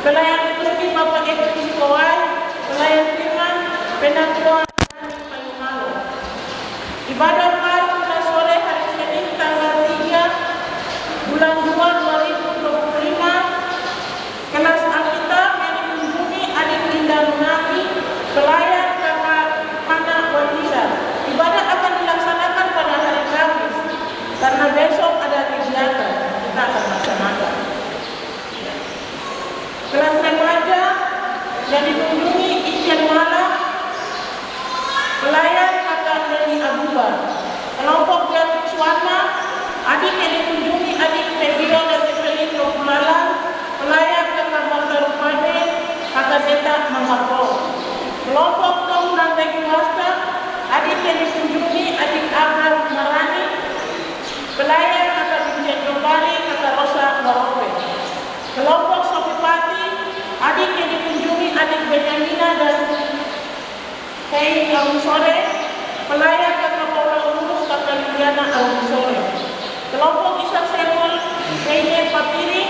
pelayan liturgi Bapak Ekris Kowai, pelayan firman Penakua dan Payumalo. Ibadah baru sore hari Senin tanggal 3 bulan 2 2025, kelas Alkitab yang dikunjungi adik Linda Lunami, pelayan Kakak Hana Wandira. Ibadah akan dilaksanakan pada hari Kamis, karena besok ada kegiatan kita akan laksanakan. Kelas remaja yang dikunjungi Ijen Malam, pelayan Kakak Leni Abuba. Kelompok Beatrix Warna, adik yang dikunjungi adik Febio dan Evelyn Rokulala, pelayan Kakak Marta Rupane, Kakak Zeta Mangapro. Kelompok Tom Rantegi Wasta, adik yang dikunjungi adik Abraham Marani, pelayan Kakak Binjai Jopari, Kakak Rosa Barope. Kelompok Sofi Pati, adik yang dikunjungi adik Benjamina dan Hei Sore, pelayan Kakak Paula Urus, Kakak Liliana Sore. Kelompok Isak Semol, Heine Papiri,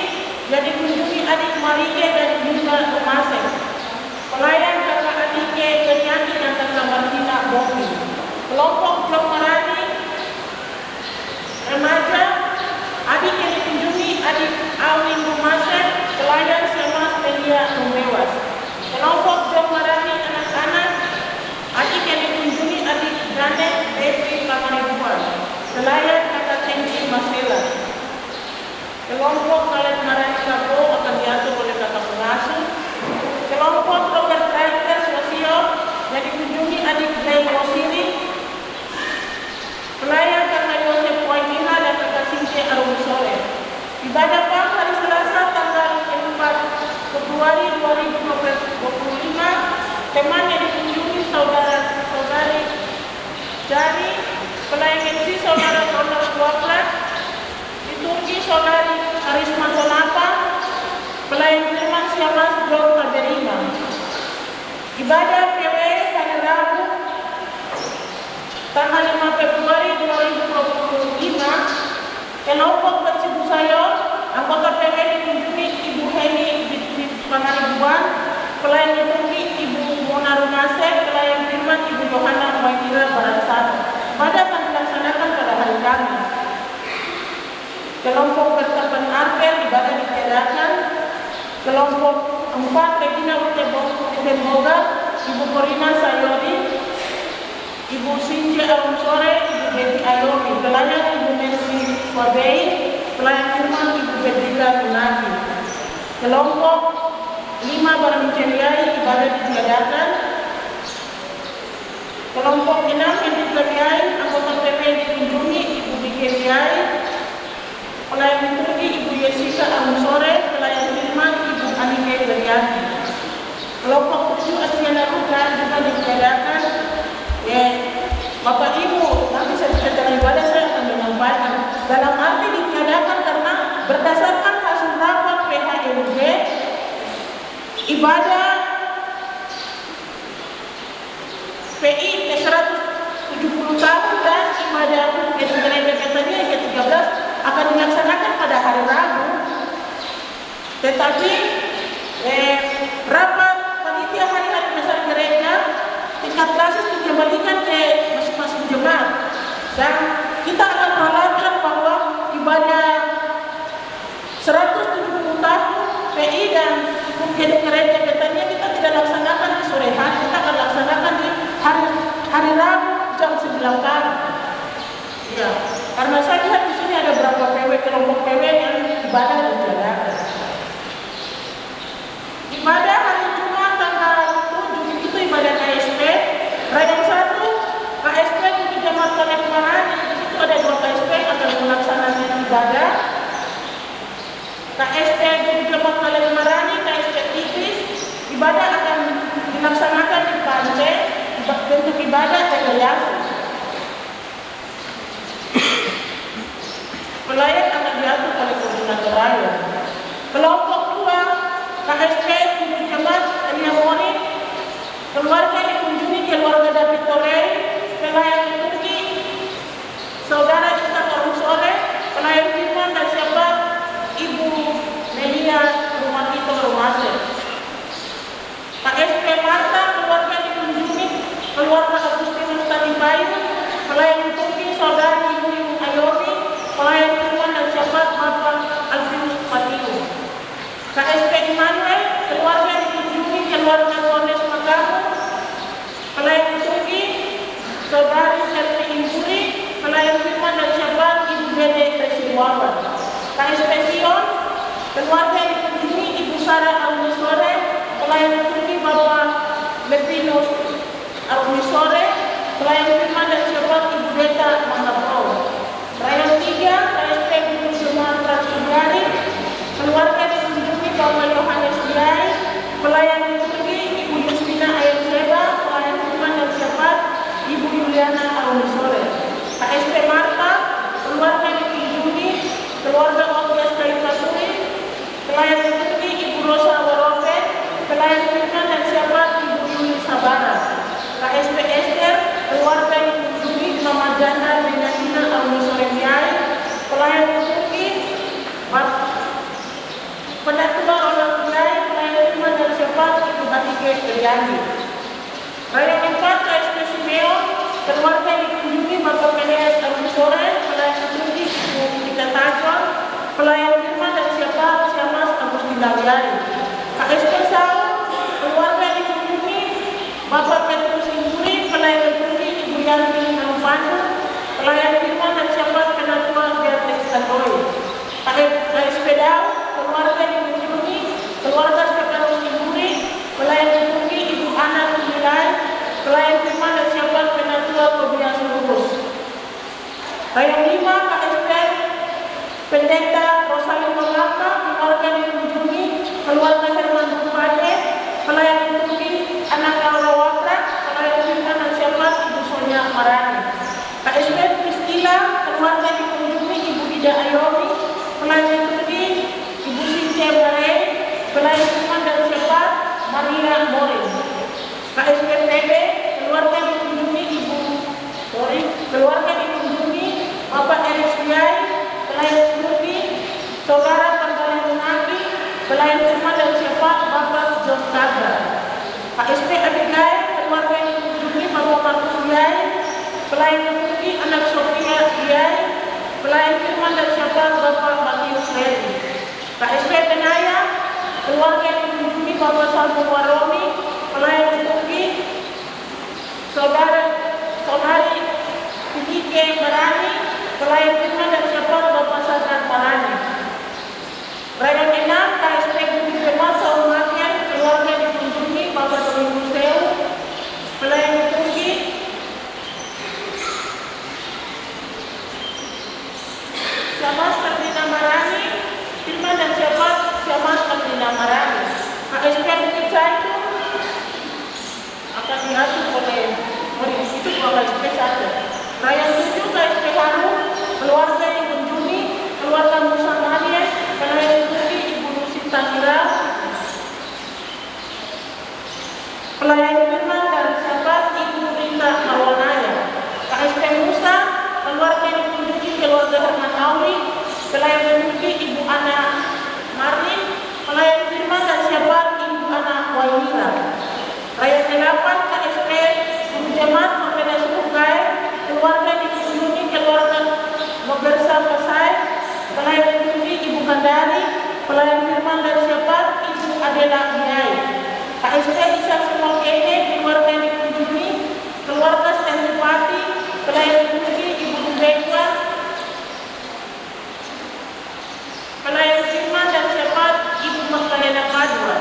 yang dikunjungi adik Marike dan Yuna Rumase. Pelayan Kakak Adike Kenyaki dan Kakak Martina Bobi. Kelompok Blok Marani, remaja, adik yang dikunjungi adik Awin Rumase, pelayan Semas Media Memewas. Kelompok Blok Marani anak-anak, adik yang dikunjungi adik Janet Devi Kamaribuan, pelayan Kakak Tengsi Masela. Kelompok Kalet Marani Kabo akan diatur oleh Kakak Pengasuh. Kelompok Robert Reiter Sosio yang dikunjungi adik Blay Mosiri, pelayan Kakak Yosef Waimina dan Kakak Since Arumsore. Ibadah Pang hari Selasa tanggal 4 Februari 2025, teman yang dikunjungi saudara-saudari Jari, pelayan MC saudara Ronald Waplat, liturgi saudari Karisma Sonapa, pelayan firman Siamas John Kaderima. Ibadah PW hari Rabu tanggal 5 Februari 2025, kelompok Cibusayo, anggota PW dikunjungi Ibu Heni di Pangaribuan, pelayan liturgi Ibu Mona Rumase, pelayan firman Ibu Yohana Waikira Baransara. Ibadah akan dilaksanakan pada hari Kamis. Kelompok Bertapan Arkel, ibadah ditiadakan. Kelompok 4 Regina Uteboga, Ibu Corina Sayori, Ibu Sinje Arumsore, Ibu Betty Ayomi, pelayan Ibu Mercy Swabei, pelayan firman Ibu Bedrika Lunagi. Kelompok 5 Barang Ceriai, ibadah ditiadakan. Kelompok 6 yang ditiadakan, anggota PP dikunjungi Ibu Dikeriai, pelayan liturgi Ibu Yesika Arumsore, pelayan firman Ibu Anike Beriati. Kelompok 7 Adriana Rukan juga ditiadakan. Bapak Ibu, nanti setelah ibadah saya akan menyampaikan. Dalam arti ditiadakan karena berdasarkan hasil rapat PHMG, ibadah PI ke-170 tahun dan ibadah gereja Betania yang ke-13 akan dilaksanakan pada hari Rabu. Tetapi rapat panitia hari-hari besar gereja tingkat klasis dikembalikan ke masing-masing jemaat, dan kita akan melakukan bahwa ibadah 170 tahun PI dan gereja Betania kita tidak laksanakan di sore hari, kita akan laksanakan di hari Rabu jam 9 pagi. Ya, karena saya lihat di sini ada beberapa PW, kelompok PW yang ibadah ditiadakan. Ibadah hari Jumat tanggal 7 itu ibadah KSP. Rayang 1 KSP di Jemaat Kalet Marani, di situ ada 2 KSP yang akan melaksanakan ibadah. KSP di Jemaat Kalet Marani, KSP Tigris, ibadah akan dilaksanakan di Pantai, bentuk ibadah Tegayasi. Pelayan akan diatur oleh koordinator raya. Kelompok 2 KSP di Jemaat Eliamoni, keluarga dikunjungi keluarga David Torrey, pelayan liturgi saudara Ishak Arumsore, pelayan firman dan siapa Ibu Melia Rumah Rumase. KSP Dau, keluarga dikunjungi keluarga Sekretaris Iburi, pelayan dikunjungi Ibu Ana Kumilai, pelayan firman dan siapkan penatua Tobias Lurus. Rayong 5 KSP Pendeta Rosalina Lama, keluarga dikunjungi keluarga Herman Bupade, pelayan dikunjungi anak Laura Waprak, pelayan firman dan siapkan Ibu Sonia Marani. KSP Priscilla, keluarga dikunjungi Ibu Ida Ayomi, pelayan dikunjungi Ibu Sintia Bare, pelayan firman dan siapkan Maria Morin. KSP PB, keluarga dikunjungi keluarga dikunjungi Bapak Eris Biai, pelayan dikunjungi Saudara Panggalan Menaki, pelayan firman dan siapkan Bapak John Kaga. KSP Abigail, keluarga dikunjungi Bapak Markus Biai, pelayan dikunjungi anak Sofia Biai, pelayan firman dan siapkan Bapak Matius Redi. KSP Benaya, keluarga dikunjungi Bapak Salmo Waromi, pelayan dikunjungi Saudari Pinike Marani, pelayan firman dan siapkan Bapak Sadran Marani. Rayong 6 KSP Bukit Demak Saumakian, keluarga dikunjungi Bapak Domingus Seu, pelayan dikunjungi Siamas Katrina Marani, firman dan siapkan Siamas Katrina Marani. KSP Bukit Sancu akan diatur oleh itu KSP 1. Rayong 7 KSP Harum, keluarga dikunjungi keluarga Musa Maria, pelayan dikunjungi Ibu Nusita Mira, pelayan firman dan siapkan Ibu Rita Mawanaya. KSP Musa, keluarga dikunjungi keluarga Herman Auri, pelayan dikunjungi Ibu Ana Marlin, pelayan firman dan siapkan Ibu Ana Wainira. Rayong 8 KSP Guru Jemaat Pembeda Suku Kai, keluarga dikunjungi keluarga Nogersa Pesai, pelayan dikunjungi Ibu Kandari, pelayan firman dan siapkan Ibu Adela Biai. KSP Isa Semokene, keluarga dikunjungi keluarga Stanley Pati, pelayan dikunjungi Ibu Dubekwa, pelayan firman dan siapkan Ibu Magdalena Padua.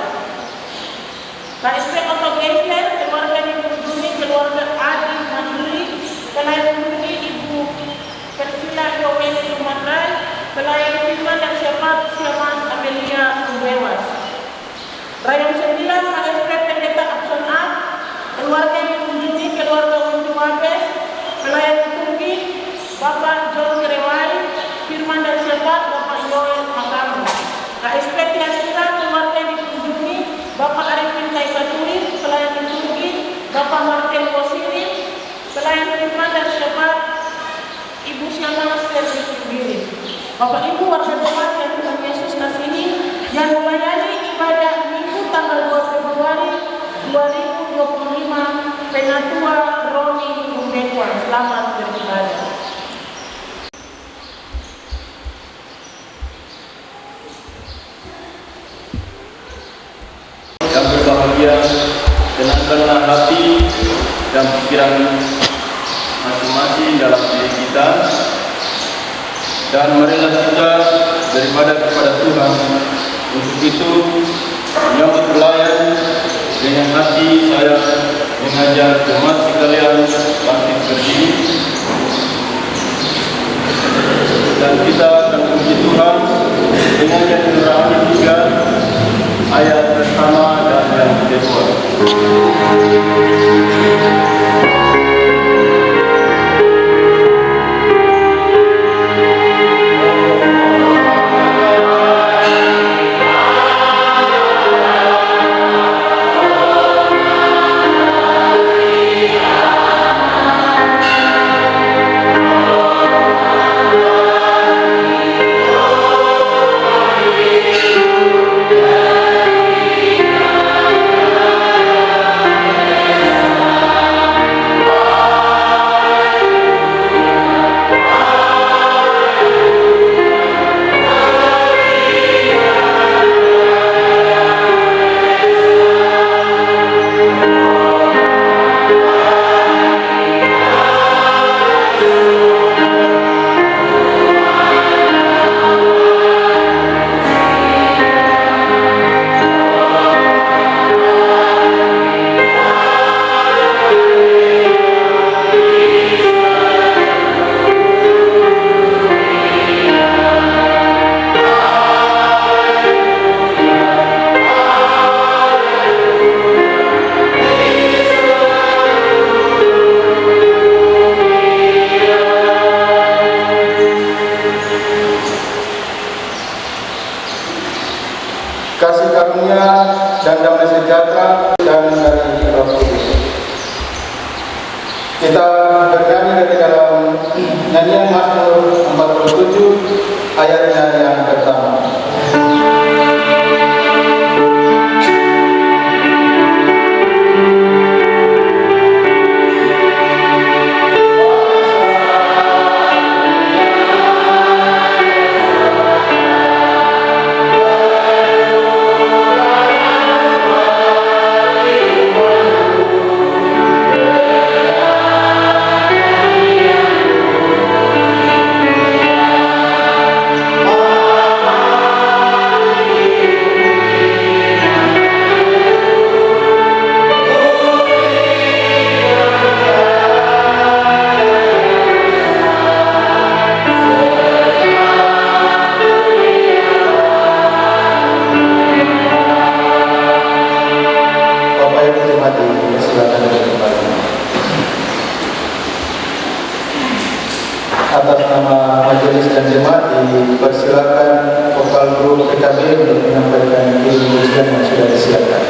KSP Oto Geisler, keluarga dikunjungi keluarga Adi Manduri, pelayan dikunjungi Ibu Persila Yoweli Lumatrai, pelayan firman dan siapkan Siamas Amelia Tubewas. Rayong 9 KSP Pendeta Abson A, keluarga dikunjungi keluarga Windu Wabes, pelayan dikunjungi Bapak John Kerewai, firman dan siapkan Bapak Yoel Makamu. KSP Tiasira, keluarga dikunjungi Bapak Arifin Taikaturi, pelayan dikunjungi Bapak Martin Wosirin, pelayan firman dan siapkan Ibu Syama Sergi Kibiri. Bapak Ibu warga Demak yang Tuhan Yesus kasihi, yang melayani ibadah Minggu tanggal 2 Februari 2025, Penatua Roni Rumbekwa, selamat beribadah. Yang berbahagia, tenangkanlah hati dan pikiran masing-masing dalam diri kita, dan marilah kita daripada kepada Tuhan. Untuk itu, menyambut pelayan dengan hati saya mengajak jemaat sekalian bangkit berdiri, dan kita akan puji Tuhan dengan yang Nurani 3 ayat pertama dan yang kedua. karunia dan damai sejahtera dan dari Roh Kudus. Kita bernyanyi dari dalam nyanyian Mazmur 47 ayatnya yang pertama. Atas nama majelis dan jemaat dipersilakan vokal grup PKB untuk menyampaikan keputusan yang sudah disiapkan.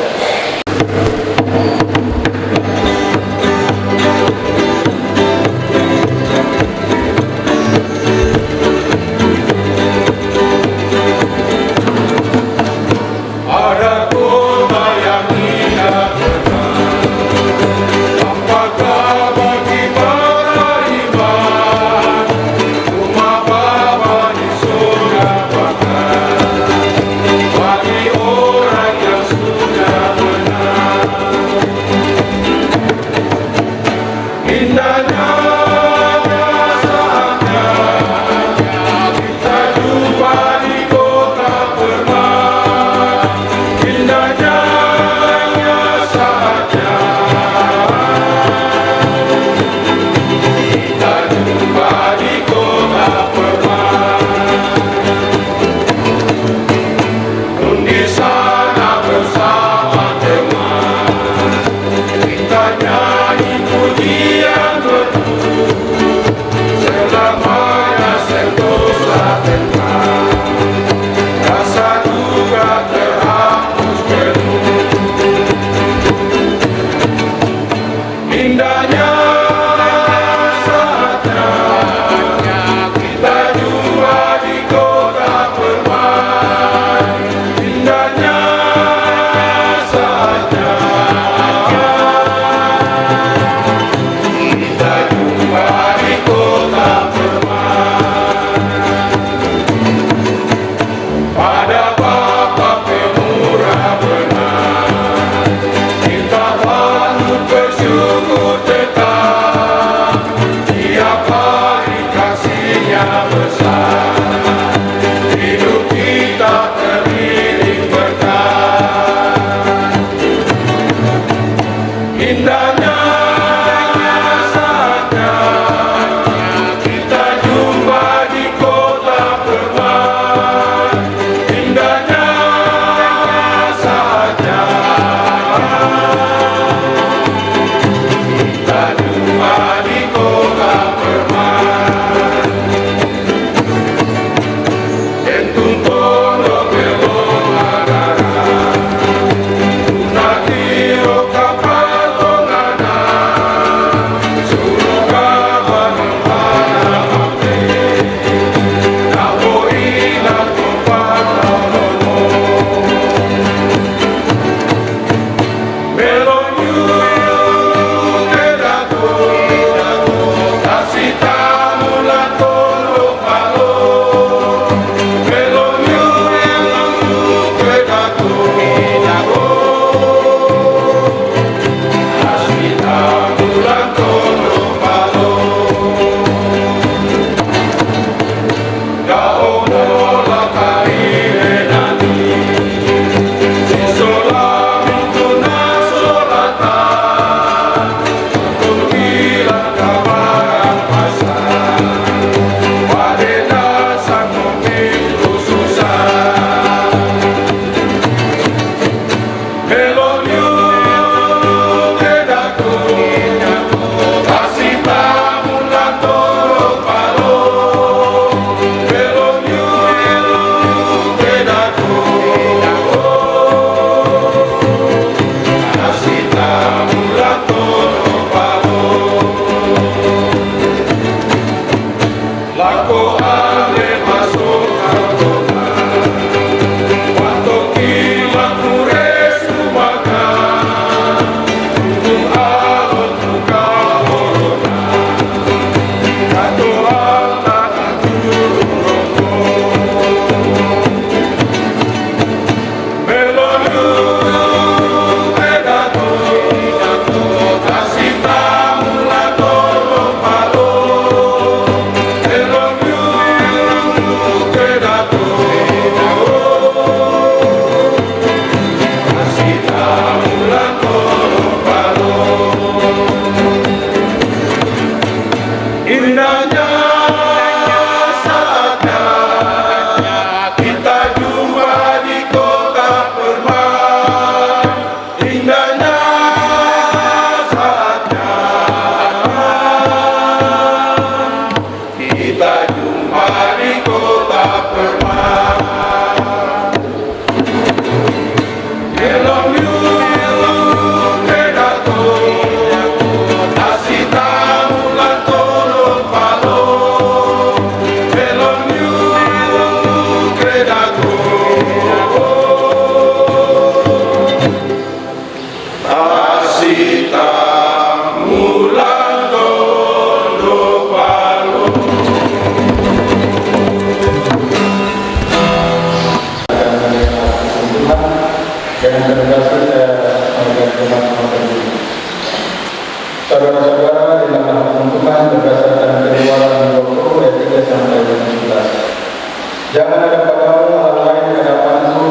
Saudara-saudara, di dalam pembentukan berdasarkan Keluaran 20 ayat 3 sampai 11. Jangan ada padamu hal lain di hadapanku,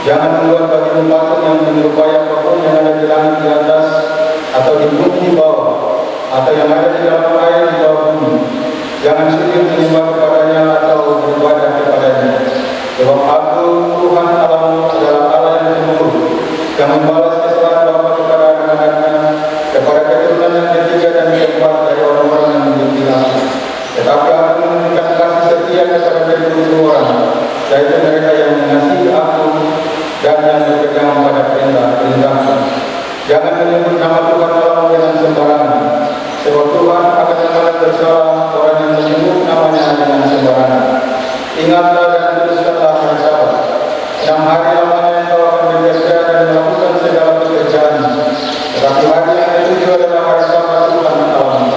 jangan membuat bagimu patung yang menyerupai apapun yang ada di langit di atas, atau di bumi di bawah, atau yang ada di dalam air di bawah bumi. Jangan sujud menyembah kepadanya atau beribadah kepadanya. Sebab Aku, Tuhan Allahmu, adalah Allah yang cemburu, yang membalas kesalahan bapa kepada anak-anaknya, kepada keturunan yang ketiga dan keempat dari orang-orang yang membenci Aku. Tetapi Aku memberikan kasih setia kepada kedua orang, yaitu mereka yang mengasihi Aku dan yang berpegang pada perintah-perintah-Ku. Jangan menyebut nama Tuhan Allahmu dengan sembarangan, sebab Tuhan akan mengalah bersalah orang yang menyebut namanya dengan sembarangan. Ingatlah dan teruskanlah hari Sabat. 6 hari lamanya engkau akan bekerja dan melakukan segala pekerjaan. Tetapi hari yang ketujuh adalah hari Sabat Tuhan Allahmu.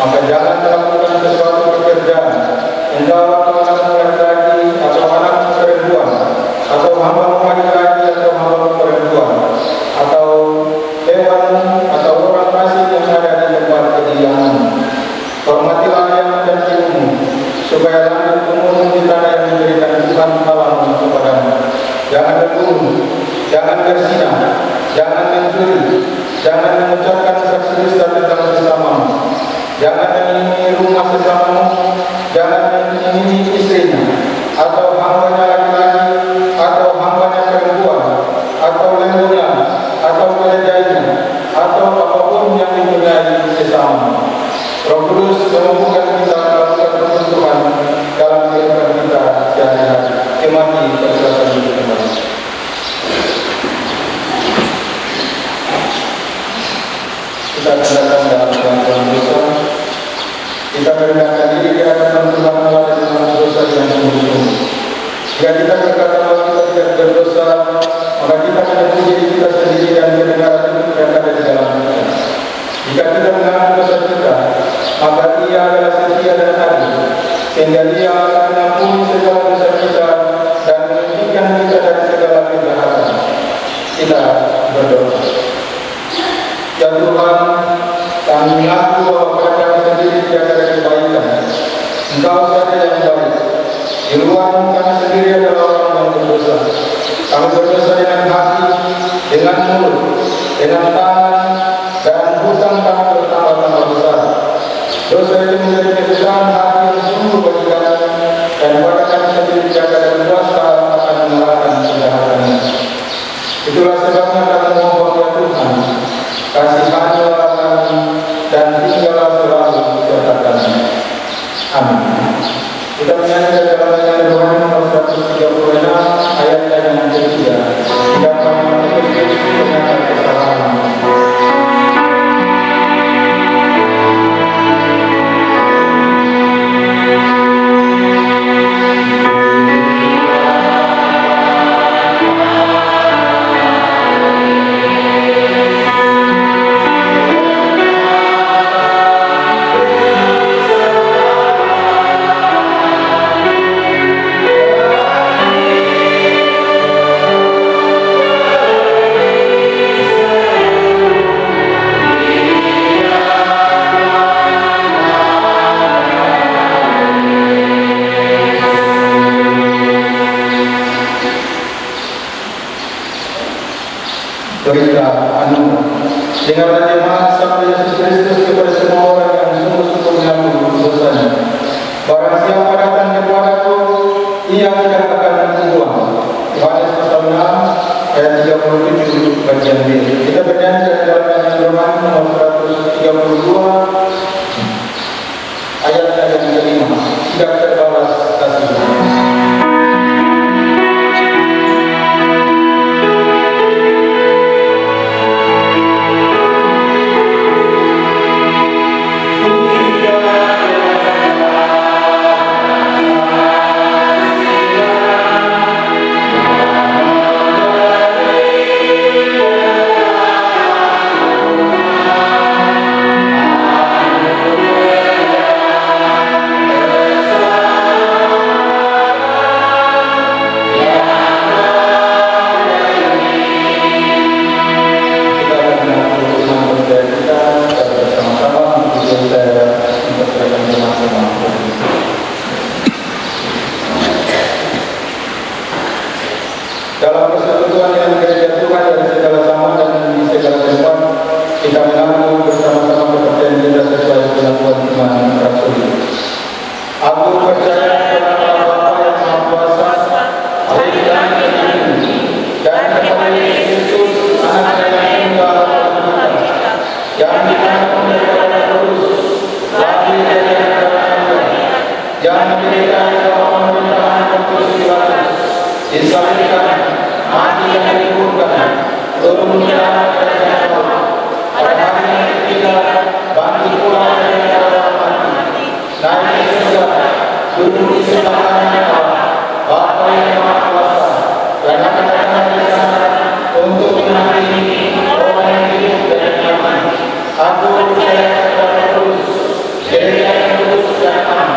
Maka jangan melakukan sesuatu pekerjaan, engkau atau anakmu laki-laki atau anakmu perempuan, atau hambamu laki-laki atau hambamu perempuan, atau hewanmu atau orang asing yang ada di tempat kediamanmu. Hormatilah ayahmu dan ibumu, supaya langit umurmu di tanah yang diberikan Tuhan Allahmu kepadamu. Jangan berbunuh, jangan berzina, jangan mencuri, jangan mengucapkan saksi dusta tentang sesamamu, jangan mengingingi rumah sesamamu, jangan mengingingi istrinya, atau hambanya laki-laki, atau hambanya perempuan, atau lembunya, atau keledainya, atau apapun yang dipunyai sesamamu. Roh Kudus memampukan kita melakukan peruntukan dalam kehidupan kita sehari-hari. Kemati persilakan diri kembali. Kita akan datang dalam pengampunan dosa. Kita merendahkan diri di hadapan Tuhan Allah dan mengampuni dosa yang sungguh-sungguh. Jika kita berkata bahwa kita tidak berdosa, maka kita menyebut diri kita sendiri dan kebenaran itu yang ada di dalam kita. Jika kita mengaku dosa kita, maka Ia adalah setia dan adil, sehingga Ia akan mengampuni segala dosa kita dan menyucikan kita dari segala kejahatan. Kita berdoa. Ya Tuhan, kami mengaku bahwa pada kami sendiri tidak ada kebaikan. Engkau saja yang baik. Di luar kami sendiri adalah orang yang berdosa. Kami berdosa dengan hati, dengan mulut, dengan tangan, dan hutang kami bertambah-tambah besar. Dosa itu menjadi kesusahan hati yang sungguh bagi kami, dan pada kami sendiri tidak ada kuasa akan mengalahkan kejahatannya. Itulah sebabnya kami memohon ya Tuhan, kasihanilah kami dan tinggallah selalu serta kami. Amin. Kita menyanyi dalam nyanyian rohani nomor 136 ayatnya yang ketiga. Tidak pernah Kristus ternyata kesalahan. berita anugerah. Dengarlah jemaat sabda Yesus Kristus kepada semua orang yang sungguh-sungguh mengaku dosanya. Barang siapa datang kepadaku, ia tidak akan membuang. Yohanes pasal 6 ayat 37 bagian B. Kita bernyanyi dalam nyanyian rohani nomor 132 ayat yang kelima. Tidak terbalas kasih. Dalam persekutuan dengan gereja Tuhan dari segala zaman dan di segala tempat, kita mengaku bersama-sama kepercayaan kita sesuai pengakuan iman Rasul. Aku percaya kepada Allah Bapa yang Maha Kuasa, Allah dan kepada Yesus Kristus, Anak yang tunggal Tuhan, yang ditanam daripada Kudus, lahir dari antara manusia, yang diberikan dalam pemerintahan Pontius Pilatus, disalibkan, mati dan dikuburkan, turun ke dalam kerajaan Allah. Pada hari yang ketiga, bangkit pula dari antara mati, naik ke surga, duduk di sebelah kanan Allah, Bapa yang Maha Kuasa, dan akan datang di sana untuk menghakimi orang yang hidup dan yang mati. Aku percaya kepada Kristus, gereja yang kudus dan am,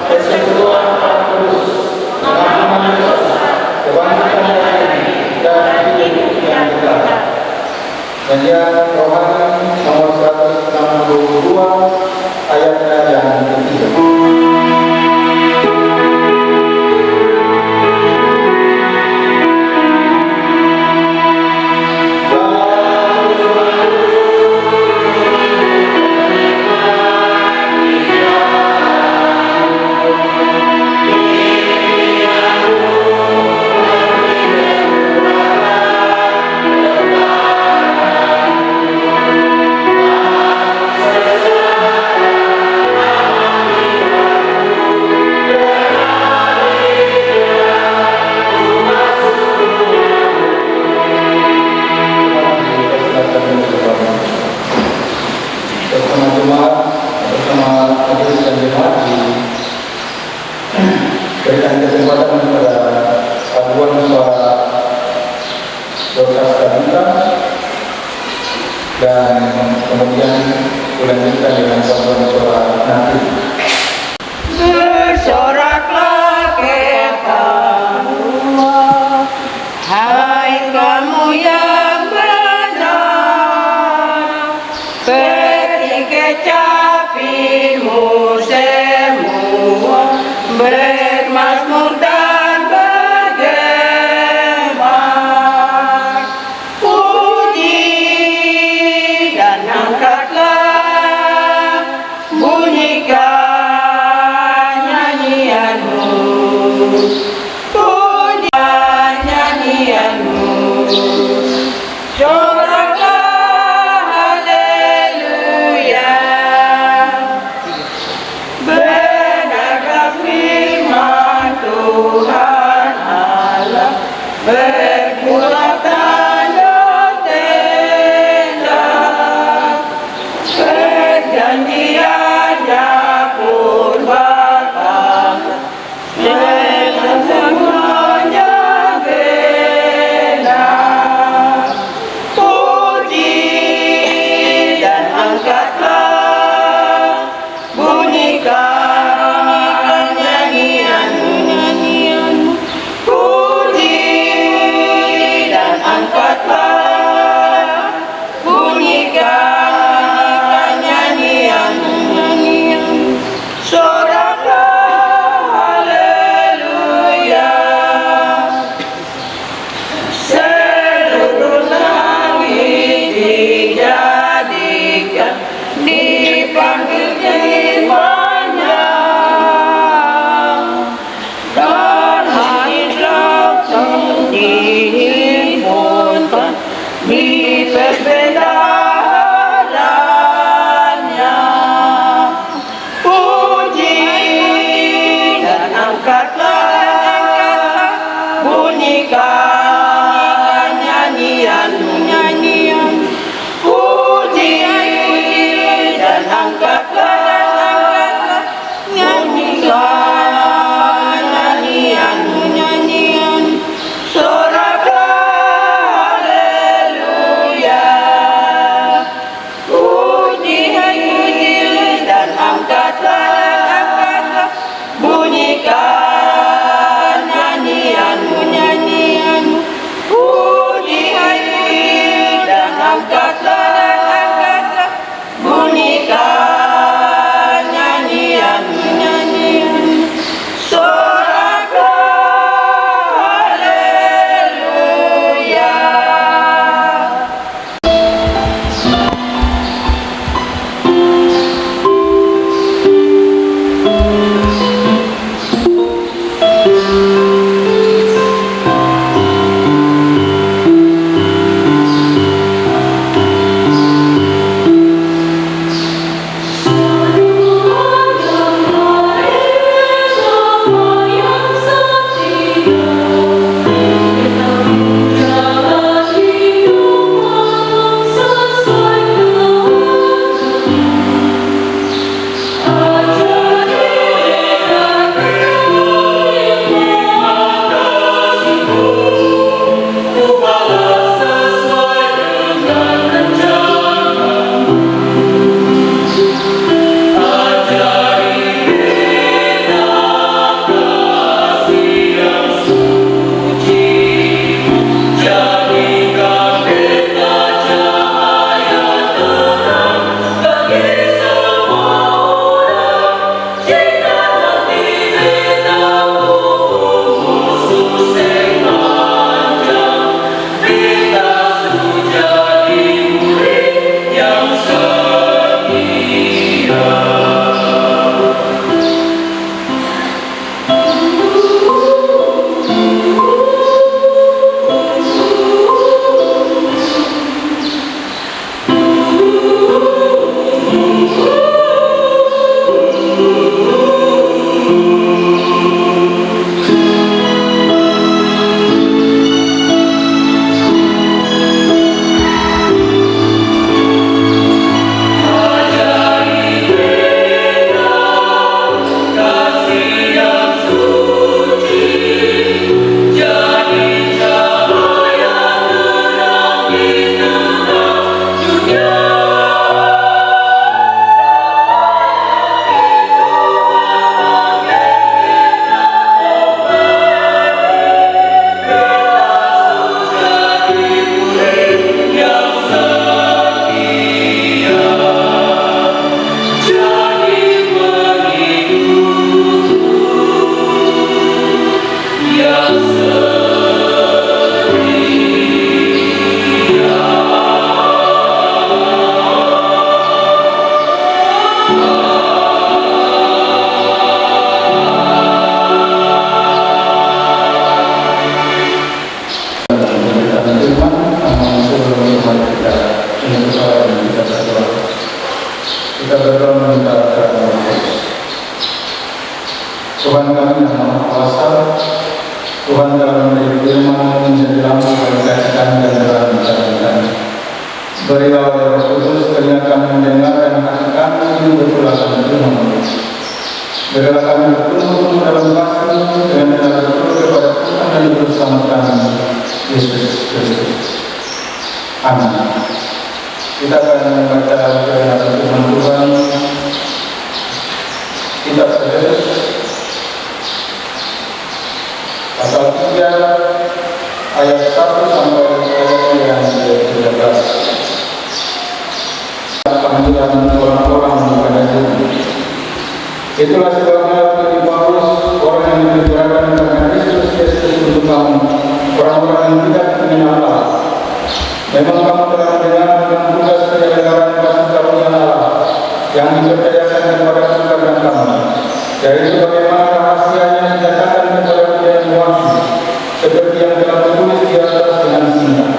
persekutuan orang kudus, pengampunan dosa, kebangkitan dari dan hidup yang kekal. Nyanyian rohani nomor 162 ayatnya yang ketiga. Berikan kesempatan kepada paduan suara dosa kita dan kemudian dilanjutkan dengan paduan suara nanti. Bersoraklah kita Allah, hai kamu yang benar, petik kecapimu semua, bermazmur dan bergema, puji dan angkatlah, bunyikan nyanyianmu, pujian nyanyianmu, soraklah haleluya. Benarkah firman Tuhan Allah berbuat tanda tenda, perjanjiannya pun bakal selesai. angkatlah, bunyikan nyanyian, puji dan angkatlah, bunyikan nyanyian, soraklah haleluya, puji dan angkatlah, bunyikan nyanyian, puji dan angkatlah, bunyikan nyanyian, soraklah haleluya. Kita berdoa meminta kepada Tuhan kami yang Maha Kuasa, Tuhan dalam memberi firman menjadi lampu bagi kaki kami dan terang jalan kami. Berilah oleh Roh Kudus telinga kami mendengar dan hati kami betul akan firman-Mu. Berilah kami bertumbuh dalam kasih dengan cara betul kepada Tuhan dan Juru Selamat kami, Yesus Kristus. Amin. Kita akan membaca firman Tuhan. Kitab Efesus pasal 3 ayat 1 sampai ayat yang ke-13. Panggilan orang-orang kepada Tuhan. Itulah sebabnya bagi Paulus, orang yang dipergerakan karena Kristus untuk kamu, orang-orang yang tidak mengenal Allah. Memang kamu telah mendengar tentang tugas penyelenggaraan kasih karunia Allah yang dipercayakan kepada kita dan kamu, yaitu bagaimana rahasianya dinyatakan kepada kita yang wahyu, seperti yang telah tertulis di atas dengan singkat.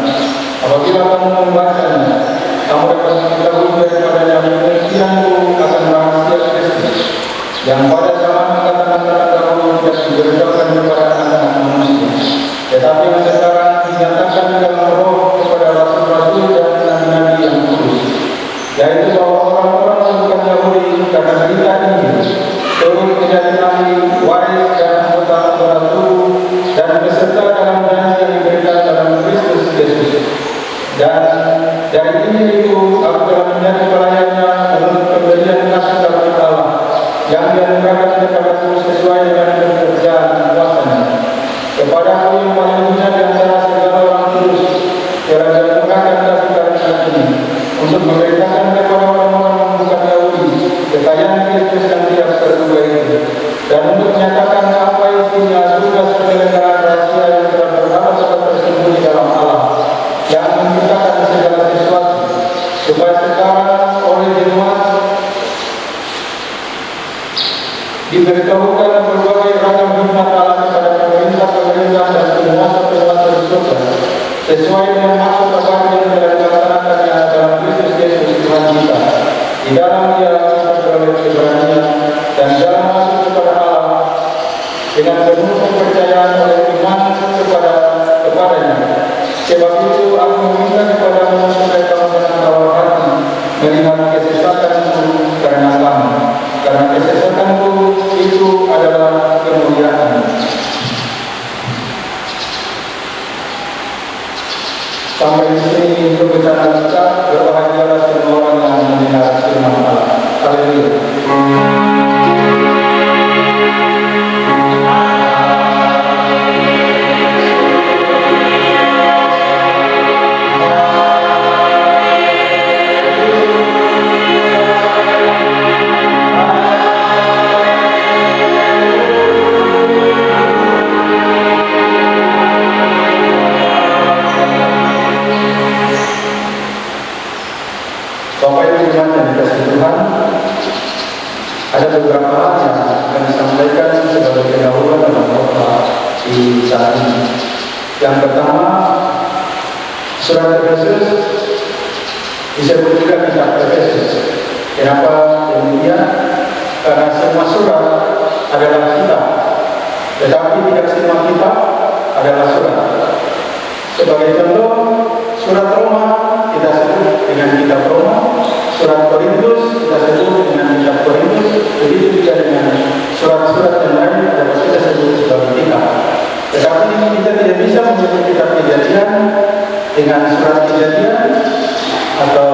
Apabila kamu membacanya, kamu dapat mengetahui daripadanya pengertian akan rahasia Kristus, yang pada zaman angkatan dahulu diberitahukan kepada anak-anak manusia, tetapi yang sekarang dinyatakan dalam roh kepada rasul-rasul dan nabi-nabi yang kudus, yaitu bahwa orang-orang yang bukan Yahudi karena berita Injil turut menjadi ahli waris dan anggota tubuh dan peserta dalam janji yang diberikan dalam Kristus Yesus. Dan dari ini itu aku telah menjadi pelayannya menurut pemberian kasih dari Allah yang dianugerahkan kepadaku sesuai dengan pekerjaan kuasanya. Kepadaku yang paling mulia di antara segala orang kudus telah dianugerahkan kasih karunia ini untuk memberitakan kepada orang-orang yang bukan Yahudi kekayaan Kristus yang tidak terduga itu, dan untuk menyatakan apa isinya tugas penyelenggaraan rahasia yang telah berharap tersembunyi dalam Allah yang menciptakan segala sesuatu, supaya sekarang oleh jemaat diberitahukan berbagai ragam hikmat Allah kepada pemerintah-pemerintah dan penguasa-penguasa di surga, sesuai dengan maksud abadi yang telah dilaksanakannya dalam Kristus Yesus Tuhan kita. Di dalam Dia kita beroleh keberanian dan dalam masuk kepada Allah dengan penuh kepercayaan oleh iman kepadanya. Sebab itu aku meminta kepadamu supaya kamu jangan tawar hati melihat kesesatanku karena kamu, karena kesesatanku itu adalah kemuliaan. Sampai di sini pembacaan kita. Berbahagialah semua orang yang mendengar firman Allah. Haleluya. Bapak Ibu yang dikasihi Tuhan, ada beberapa hal yang akan disampaikan sebagai pendahuluan dalam khotbah di saat ini. Yang pertama, surat Efesus disebut juga kitab Efesus. Kenapa demikian? Karena semua surat adalah kitab, tetapi tidak semua kitab adalah surat. Sebagai contoh, surat Roma kita sebut dengan kitab Roma, surat Korintus kita sebut dengan kitab Korintus, begitu juga dengan surat-surat yang lain dapat kita sebut sebagai kitab. Tetapi kita tidak bisa menyebut kitab Kejadian dengan surat Kejadian atau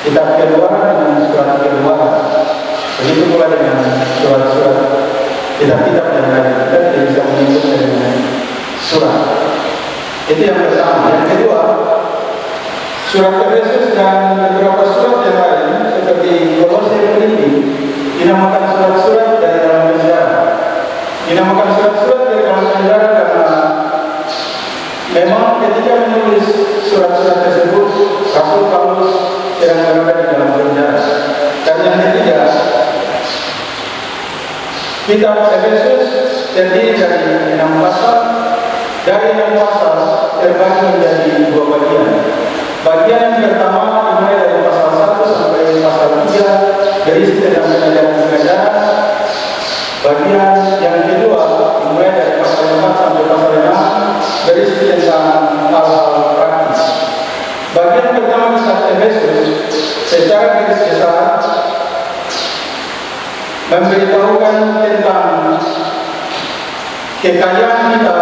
kitab Keluaran dengan surat Keluaran. Begitu pula dengan surat-surat kitab-kitab yang lain, kita tidak bisa menyebutnya dengan surat. Itu yang pertama. Yang kedua, surat Efesus dan beberapa surat yang lain seperti Kolose Filipi dinamakan surat-surat dari dalam penjara. Dinamakan surat-surat dari dalam penjara karena memang ketika menulis surat-surat tersebut Rasul Paulus sedang berada di dalam penjara. Dan yang ketiga, kitab Efesus terdiri dari 6 pasal. Dari 6 pasal terbagi menjadi 2 bagian. Bagian yang pertama dimulai dari pasal 1 sampai pasal 3 berisi tentang pengajaran-pengajaran. Bagian yang kedua dimulai dari pasal 4 sampai pasal 6 berisi tentang hal-hal praktis. Bagian pertama kitab Efesus secara garis besar memberitahukan tentang kekayaan kita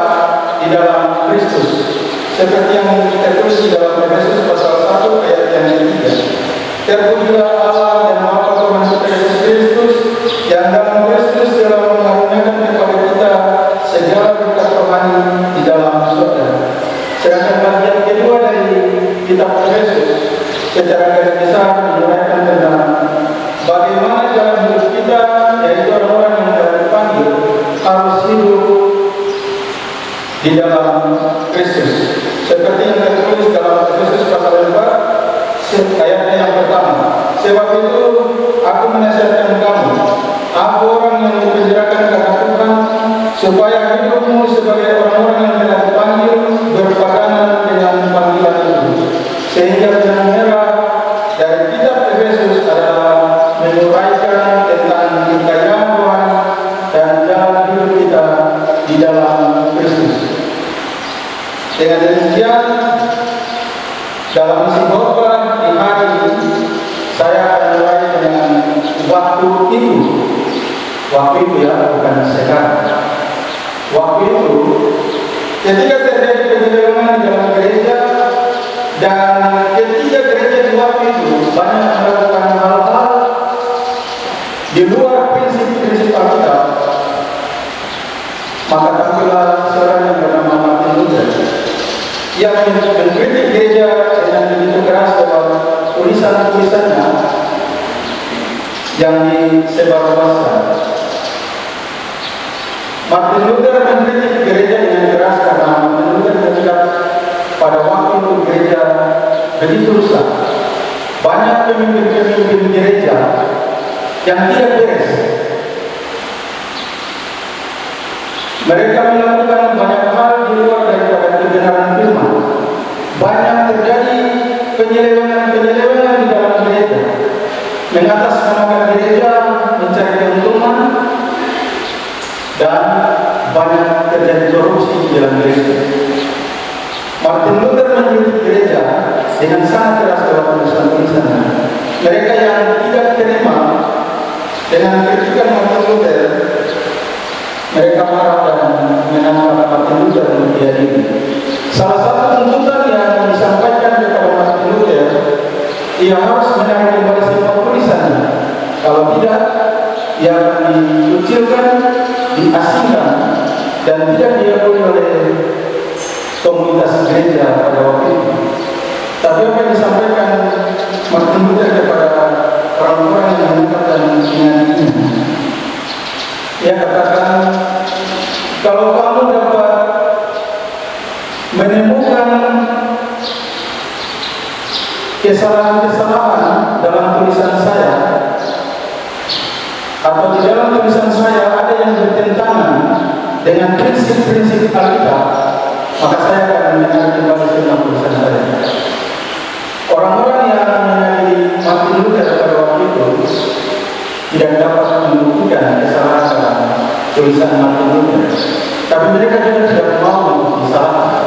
di dalam Kristus, seperti yang tertulis di dalam Efesus pasal 1 ayat yang ketiga. Terpujilah Allah dan Bapa Tuhan kita Yesus Kristus, yang dalam Kristus telah mengaruniakan kepada kita segala berkat rohani di dalam surga. Sedangkan bagian kedua dari kitab Efesus secara garis besar menurunkan tentang bagaimana jalan hidup kita, yaitu orang-orang yang telah dipanggil harus hidup di dalam Kristus, seperti yang tertulis dalam Efesus pasal 4 ayatnya yang pertama. Sebab itu aku menasihatkan kamu, aku orang yang dipenjarakan karena Tuhan, supaya hidupmu sebagai orang-orang yang telah dipanggil berpadanan dengan panggilan itu, sehingga benang merah dari kitab Efesus adalah menuraikan tentang kekayaan Tuhan dan Dengan demikian, dalam isi khotbah di hari ini, saya akan mulai dengan waktu itu. Waktu itu ya, bukan sekarang. Waktu itu, ketika terjadi penyelewengan di dalam gereja, dan ketika gereja di waktu itu banyak melakukan hal-hal di luar prinsip-prinsip Alkitab, maka tampillah seorang yang bernama Martin Luther yang mengkritik gereja dengan begitu keras dalam tulisan-tulisannya yang disebarluaskan. Martin Luther mengkritik gereja dengan keras karena Martin Luther melihat pada waktu itu gereja begitu rusak. Banyak pemimpin-pemimpin gereja yang tidak beres. Mereka melakukan banyak hal di luar daripada kebenaran firman. Banyak terjadi penyelewengan-penyelewengan di dalam gereja, mengatasnamakan gereja, mencari keuntungan, dan banyak terjadi korupsi di dalam gereja. Martin Luther mengkritik gereja dengan sangat keras dalam tulisan-tulisannya. Mereka yang tidak terima dengan kritikan Martin Luther, mereka marah dan menangkap Martin Luther untuk diadili. Salah satu tuntutan yang disampaikan kepada Martin Luther, ia harus menarik kembali semua tulisannya. Kalau tidak, ia akan dikucilkan, diasingkan, dan tidak diakui oleh komunitas gereja pada waktu itu. Tapi apa yang disampaikan Martin Luther kepada orang-orang yang menangkap dan mengadilinya, ia katakan, kalau kamu dapat menemukan kesalahan-kesalahan dalam tulisan saya, atau di dalam tulisan saya ada yang bertentangan dengan prinsip-prinsip Alkitab, maka saya akan menarik kembali semua tulisan saya. Orang-orang yang mengadili Martin Luther pada waktu itu tidak dapat membuktikan kesalahan dalam tulisan Martin Luther, tapi mereka juga tidak mau untuk disalahkan.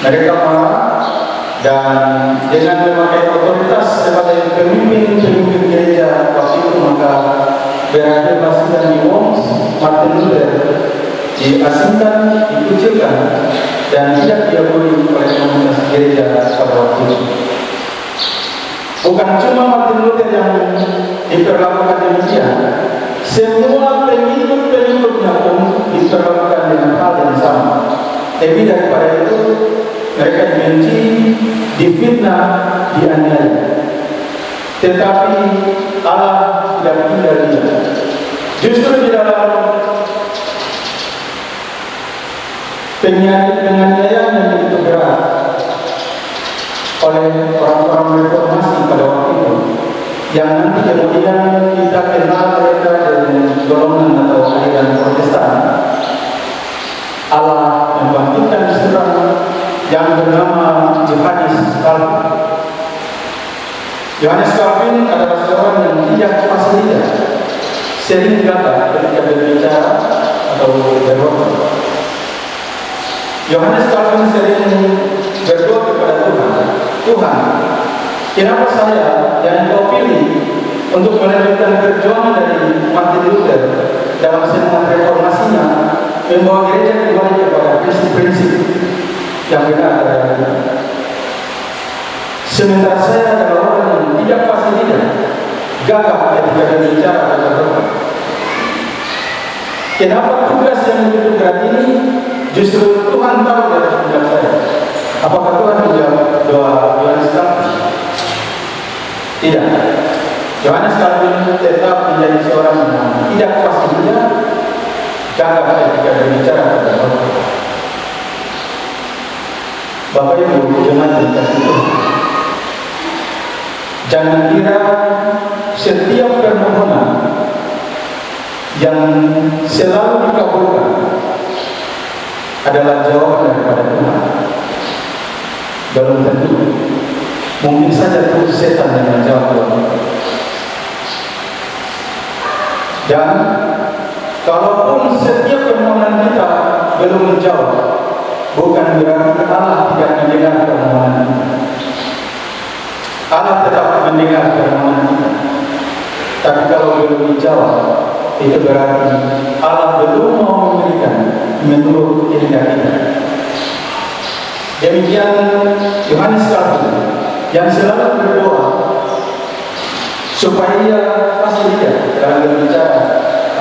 Mereka marah dan dengan memakai otoritas sebagai pemimpin gereja waktu itu, maka berakhir dan di Worms, Martin Luther diasingkan, dikucilkan, dan tidak diakui oleh komunitas gereja pada waktu itu. Bukan cuma Martin Luther yang diperlakukan demikian, semua pengikut-pengikutnya pun diperlakukan dengan hal yang sama. Lebih daripada itu, mereka dibenci, difitnah, dianiaya. Tetapi Allah tidak tinggal diam. Justru di dalam penganiayaan yang begitu berat oleh orang-orang reformasi pada waktu itu, yang nanti kemudian kita kenal mereka dengan golongan atau aliran Protestan, Allah membangkitkan seorang yang bernama Johannes Calvin. Johannes Calvin adalah seorang yang tidak fasilitas, sering gagal ketika berbicara atau berkhotbah. Johannes Calvin sering berdoa kepada Tuhan, kenapa saya yang Kau pilih untuk melanjutkan perjuangan dari Martin Luther dalam semangat reformasinya, membawa gereja kembali kepada prinsip-prinsip yang benar dari Alkitab. Sementara saya adalah orang yang tidak fasilitas, gagah ketika berbicara pada Tuhan. Kenapa tugas yang begitu berat ini justru Tuhan tahu dari tugas saya? Apakah Tuhan menjawab doa Johannes Calvin? Tidak. Johannes Calvin tetap menjadi seorang yang tidak fasilitas, gagah ketika berbicara pada Tuhan. Bapak Ibu jemaat dikasih Tuhan, jangan kira setiap permohonan yang selalu dikabulkan adalah jawaban daripada Tuhan. Belum tentu. Mungkin saja itu setan yang menjawab doa. Dan kalaupun setiap permohonan kita belum menjawab, bukan berarti Allah tidak mendengar permohonan kita. Allah tetap mendengar permohonan kita. Tapi kalau belum dijawab, itu berarti Allah belum mau memberikan menurut kehendak kita. Demikian Yohanes Calvin yang selalu berdoa supaya ia pasti tidak dalam berbicara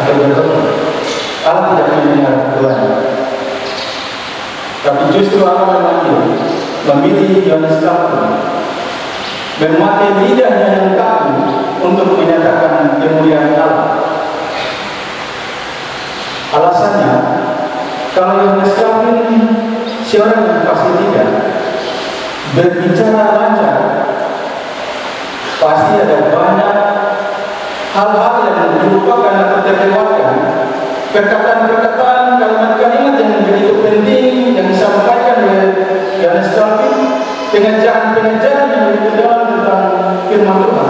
atau berdoa. Allah tidak mendengar doanya. Tapi justru Allah memilih Yohanes Calvin, memakai lidahnya yang kaku untuk menyatakan kemuliaan Allah. Alasannya, kalau Yohanes Calvin seorang yang pasti tidak berbicara lancar, pasti ada banyak hal-hal yang dilupakan atau terlewatkan, perkataan-perkataan, kalimat-kalimat yang begitu penting yang disampaikan oleh Yohanes Calvin, pengajaran-pengajaran yang begitu dalam tentang firman Tuhan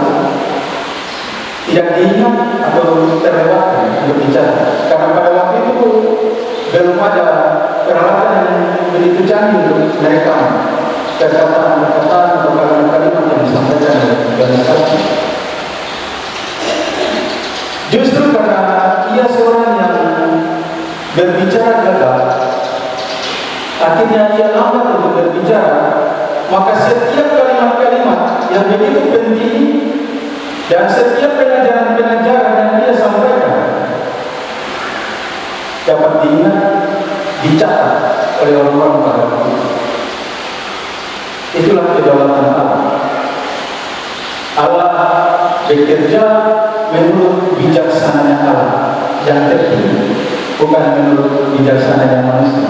tidak diingat atau terlewatkan untuk bicara, karena pada waktu itu belum ada peralatan yang begitu canggih untuk merekam perkataan-perkataan atau kalimat-kalimat yang disampaikan oleh Yohanes Calvin. Justru karena ia seorang yang berbicara gagah, akhirnya ia lambat untuk berbicara, maka setiap kalimat-kalimat yang begitu penting dan setiap pengajaran-pengajaran yang dia sampaikan dapat diingat, dicatat oleh orang-orang pada waktu itu. Itulah kedaulatan Allah. Allah bekerja menurut bijaksananya Allah yang tertinggi, bukan menurut bijaksananya manusia.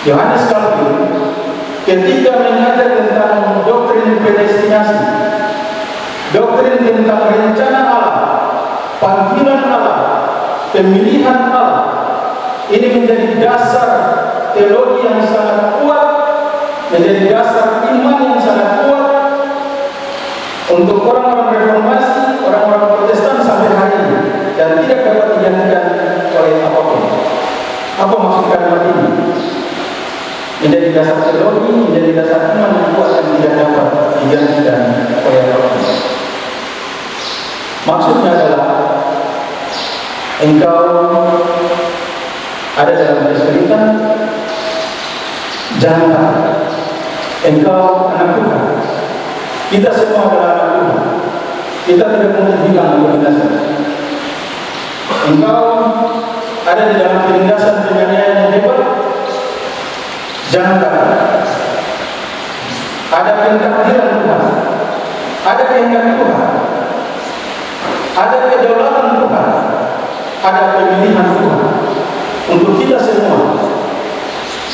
Yohanes Calvin ketika mengajar tentang doktrin predestinasi, doktrin tentang rencana Allah, panggilan Allah, pemilihan Allah, ini menjadi dasar teologi yang sangat kuat, menjadi dasar iman yang sangat kuat untuk orang-orang reformasi, orang-orang Protestan sampai hari ini, dan tidak dapat digantikan oleh apapun. Apa maksud kalimat ini? Menjadi dasar teologi, menjadi dasar iman yang kuat yang tidak dapat digantikan oleh apapun. Maksudnya adalah engkau ada dalam kesulitan, jangan takut. Engkau anak Tuhan. Kita semua adalah anak Tuhan. Kita tidak mungkin hilang dari binasa. Engkau ada di dalam penindasan penganiayaan yang hebat, jangan takut. Ada pentakdiran Tuhan, ada kehendak Tuhan, ada kedaulatan Tuhan, ada pemilihan Tuhan untuk kita semua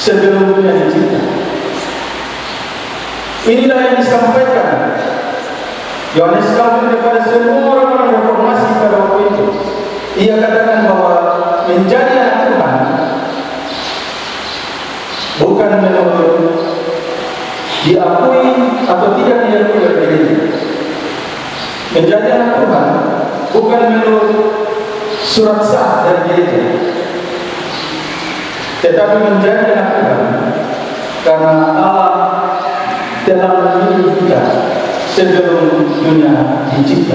sebelum dunia dicipta. Inilah yang disampaikan Yohanes Calvin kepada semua orang-orang reformasi pada waktu itu. Ia katakan bahwa menjadi anak Tuhan bukan menurut diakui atau tidak diakui oleh gereja. Menjadi anak Tuhan bukan menurut surat sah dari gereja, tetapi menjadi anak Tuhan karena Allah telah memilih kita sebelum dunia dicipta.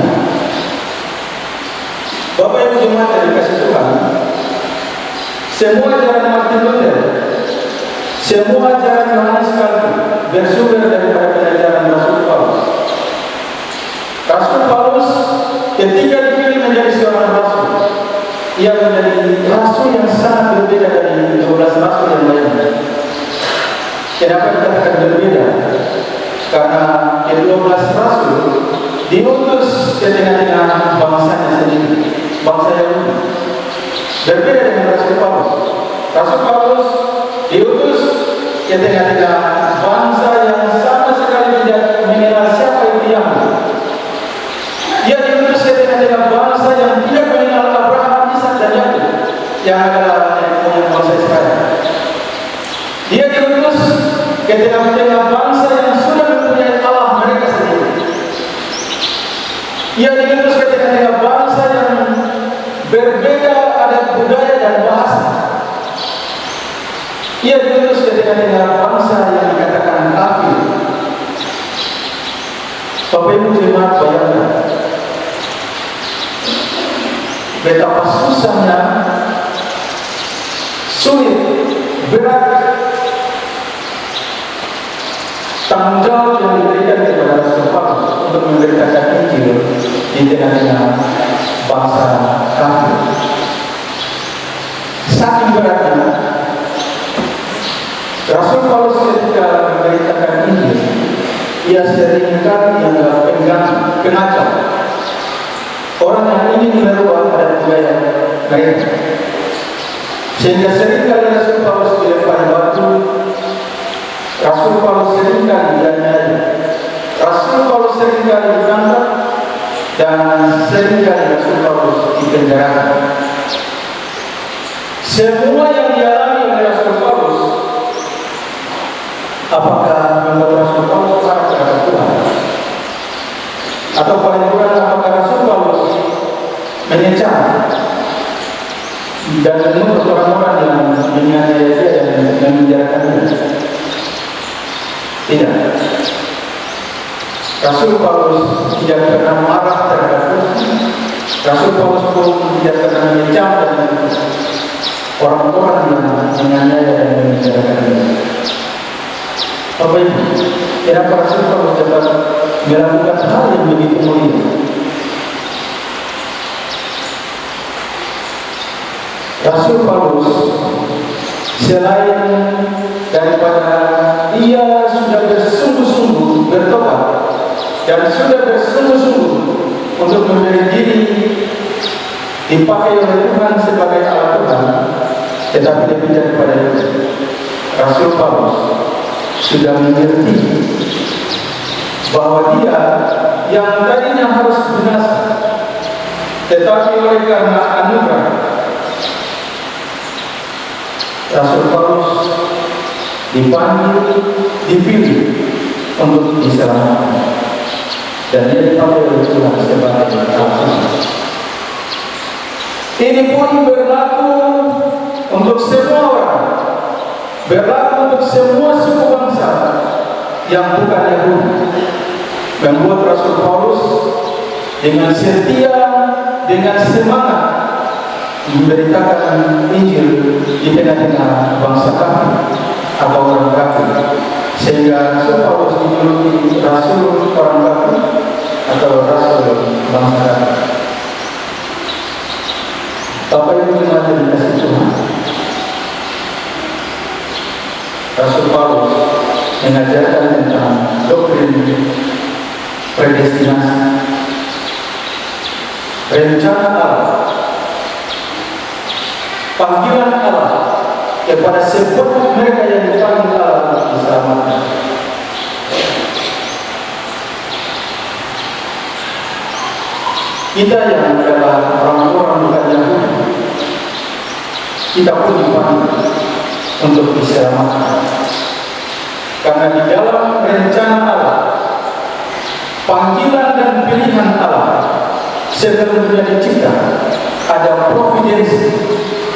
Bapak Ibu jemaat yang dikasih Tuhan, semua ajaran Martin Luther, semua ajaran Yohanes Calvin bersumber daripada pengajaran Rasul Paulus. Rasul Paulus ketika dipilih menjadi seorang rasul, ia menjadi rasul yang sangat berbeda dari 12 rasul yang lainnya. Kenapa dikatakan berbeda? Karena ke-12 rasul diutus ke tengah-tengah bangsanya sendiri, bangsa Yahudi. Berbeda dengan Rasul Paulus. Rasul Paulus diutus ke tengah-tengah bangsa yang sama sekali tidak mengenal siapa itu Yahudi. Dia diutus ke tengah-tengah bangsa yang tidak mengenal Abraham, Ishak dan Yakub, yang adalah bangsa Israel. Dia diutus ke tengah-tengah bangsa yang sudah mempunyai Allah mereka sendiri. Ia diutus ke tengah-tengah bangsa yang berbeda adat budaya dan bahasa. Ia diutus setengah bangsa yang dikatakan kafir. Bapak Ibu jemaat, bayangkan betapa susahnya, sulit, berat tanggung jawab yang diberikan kepada Rasul Paulus untuk memberitakan Injil di tengah-tengah bangsa kafir. Saking beratnya, Rasul Paulus ketika memberitakan Injil, ia seringkali dianggap pengacau, orang yang ingin merubah adat budaya mereka, sehingga seringkali Rasul Paulus dilempari batu, Rasul Paulus seringkali dianiaya, Rasul Paulus seringkali ditangkap, dan seringkali Rasul Paulus dipenjarakan. Semua yang dialami oleh Rasul Paulus, apakah membuat Rasul Paulus marah kepada Tuhan? Atau paling kurang apakah Rasul Paulus menyecah dan menuntut orang-orang yang menganiaya dia dan memenjarakan dia? Tidak. Rasul Paulus tidak pernah marah terhadap Tuhan. Rasul Paulus pun tidak pernah menyecah dan orang-orang yang menganiaya dan memenjarakan dia. Bapak Ibu, kenapa Rasul Paulus dapat melakukan hal yang begitu mulia? Rasul Paulus selain daripada ia sudah bersungguh-sungguh bertobat dan sudah bersungguh-sungguh untuk memberi diri dipakai oleh Tuhan sebagai alat Tuhan, tetapi lebih daripada itu, Rasul Paulus sudah mengerti bahwa dia yang tadinya harus binasa, tetapi oleh karena anugerah Rasul Paulus dipanggil, dipilih untuk diselamatkan, dan dia dipakai oleh Tuhan sebagai alat. Ini pun berlaku untuk semua orang, berlaku untuk semua suku bangsa yang bukan Yahudi. Membuat Rasul Paulus dengan setia, dengan semangat memberitakan Injil di tengah-tengah bangsa kafir atau orang kafir, sehingga Rasul Paulus dijuluki Rasul orang kafir atau Rasul bangsa kafir. Bapak Ibu jemaat yang dikasihi Tuhan, Rasul Paulus mengajarkan tentang doktrin predestinasi, rencana Allah, panggilan Allah kepada semua mereka yang dipanggil Allah diselamatkan. Kita yang adalah orang-orang bukan Yahudi, kita pun dipanggil untuk diselamatkan. Karena di dalam rencana Allah, panggilan dan pilihan Allah sebelum dunia dicipta, ada providensi,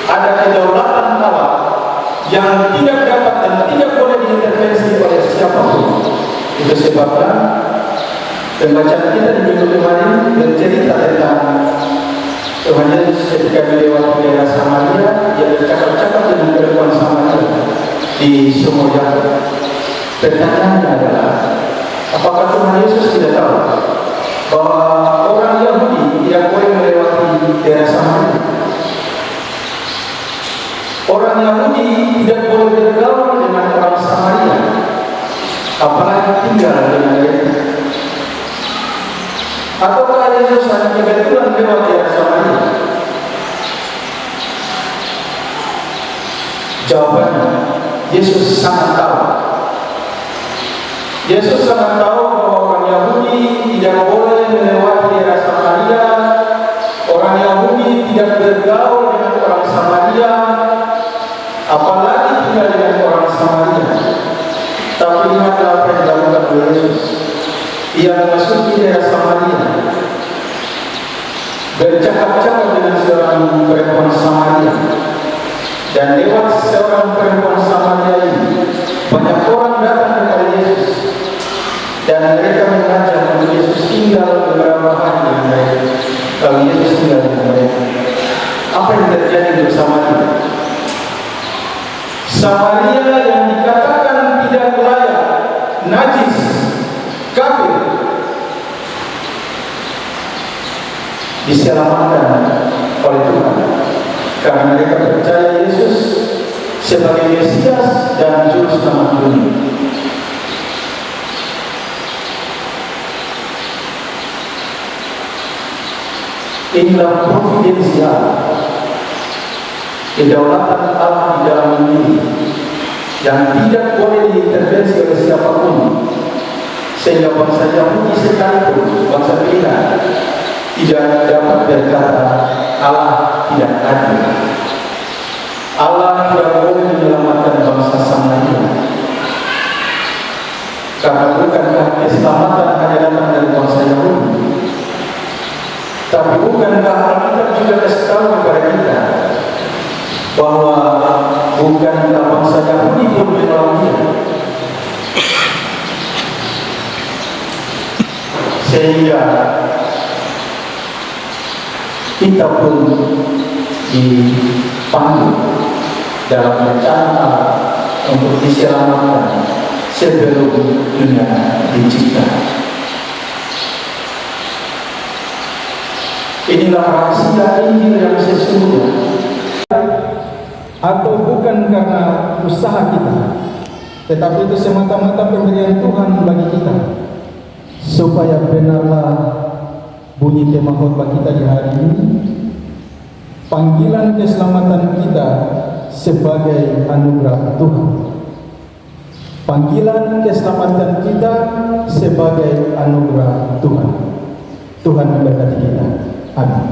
ada kedaulatan Allah yang tidak dapat dan tidak boleh diintervensi oleh siapapun. Itu sebabnya pembacaan kita di minggu kemarin bercerita tentang Tuhan Yesus ketika melewati daerah Samaria, dia bercakap-cakap dengan perempuan Samaria di sumur Yakub. Pertanyaannya adalah, apakah Tuhan Yesus tidak tahu bahwa orang Yahudi tidak boleh melewati daerah Samaria? Orang Yahudi tidak boleh bergaul dengan orang Samaria, apalagi tinggal dengan mereka. Ataukah Yesus hanya kebetulan lewat daerah Samaria? Jawabannya, Yesus sangat tahu. Yesus sangat tahu bahwa orang Yahudi tidak boleh melewati daerah Samaria. Orang Yahudi tidak bergaul dengan orang Samaria, apalagi tinggal dengan orang Samaria. Tapi lihatlah apa yang dilakukan oleh Yesus. Ia memasuki daerah Samaria, bercakap-cakap dengan seorang perempuan Samaria, dan lewat seorang perempuan Samaria ini beberapa hari yang baik, lalu Yesus tinggal dengan mereka. Apa yang terjadi untuk Samaria? Samaria yang dikatakan tidak layak, najis, kafir, diselamatkan oleh Tuhan karena mereka percaya Yesus sebagai Mesias dan Juru Selamat dunia. Inilah providensial, kedaulatan Allah di dalam diri yang tidak boleh diintervensi oleh siapapun, sehingga bangsa Yahudi sekalipun, bangsa pilihan, tidak dapat berkata Allah tidak adil. Allah tidak boleh menyelamatkan bangsa Samaria, karena bukankah keselamatan hanya datang dari bangsa Yahudi? Tapi bukankah Alkitab juga kasih tahu kepada kita bahwa bukankah bangsa Yahudi pun menolong dia? Sehingga kita pun dipanggil dalam rencana untuk diselamatkan sebelum dunia diciptakan. Inilah rahasia Injil yang sesungguhnya. Atau bukan karena usaha kita, tetapi itu semata-mata pemberian Tuhan bagi kita, supaya benarlah bunyi tema khotbah kita di hari ini, panggilan keselamatan kita sebagai anugerah Tuhan. Panggilan keselamatan kita sebagai anugerah Tuhan. Tuhan memberkati kita. Amin.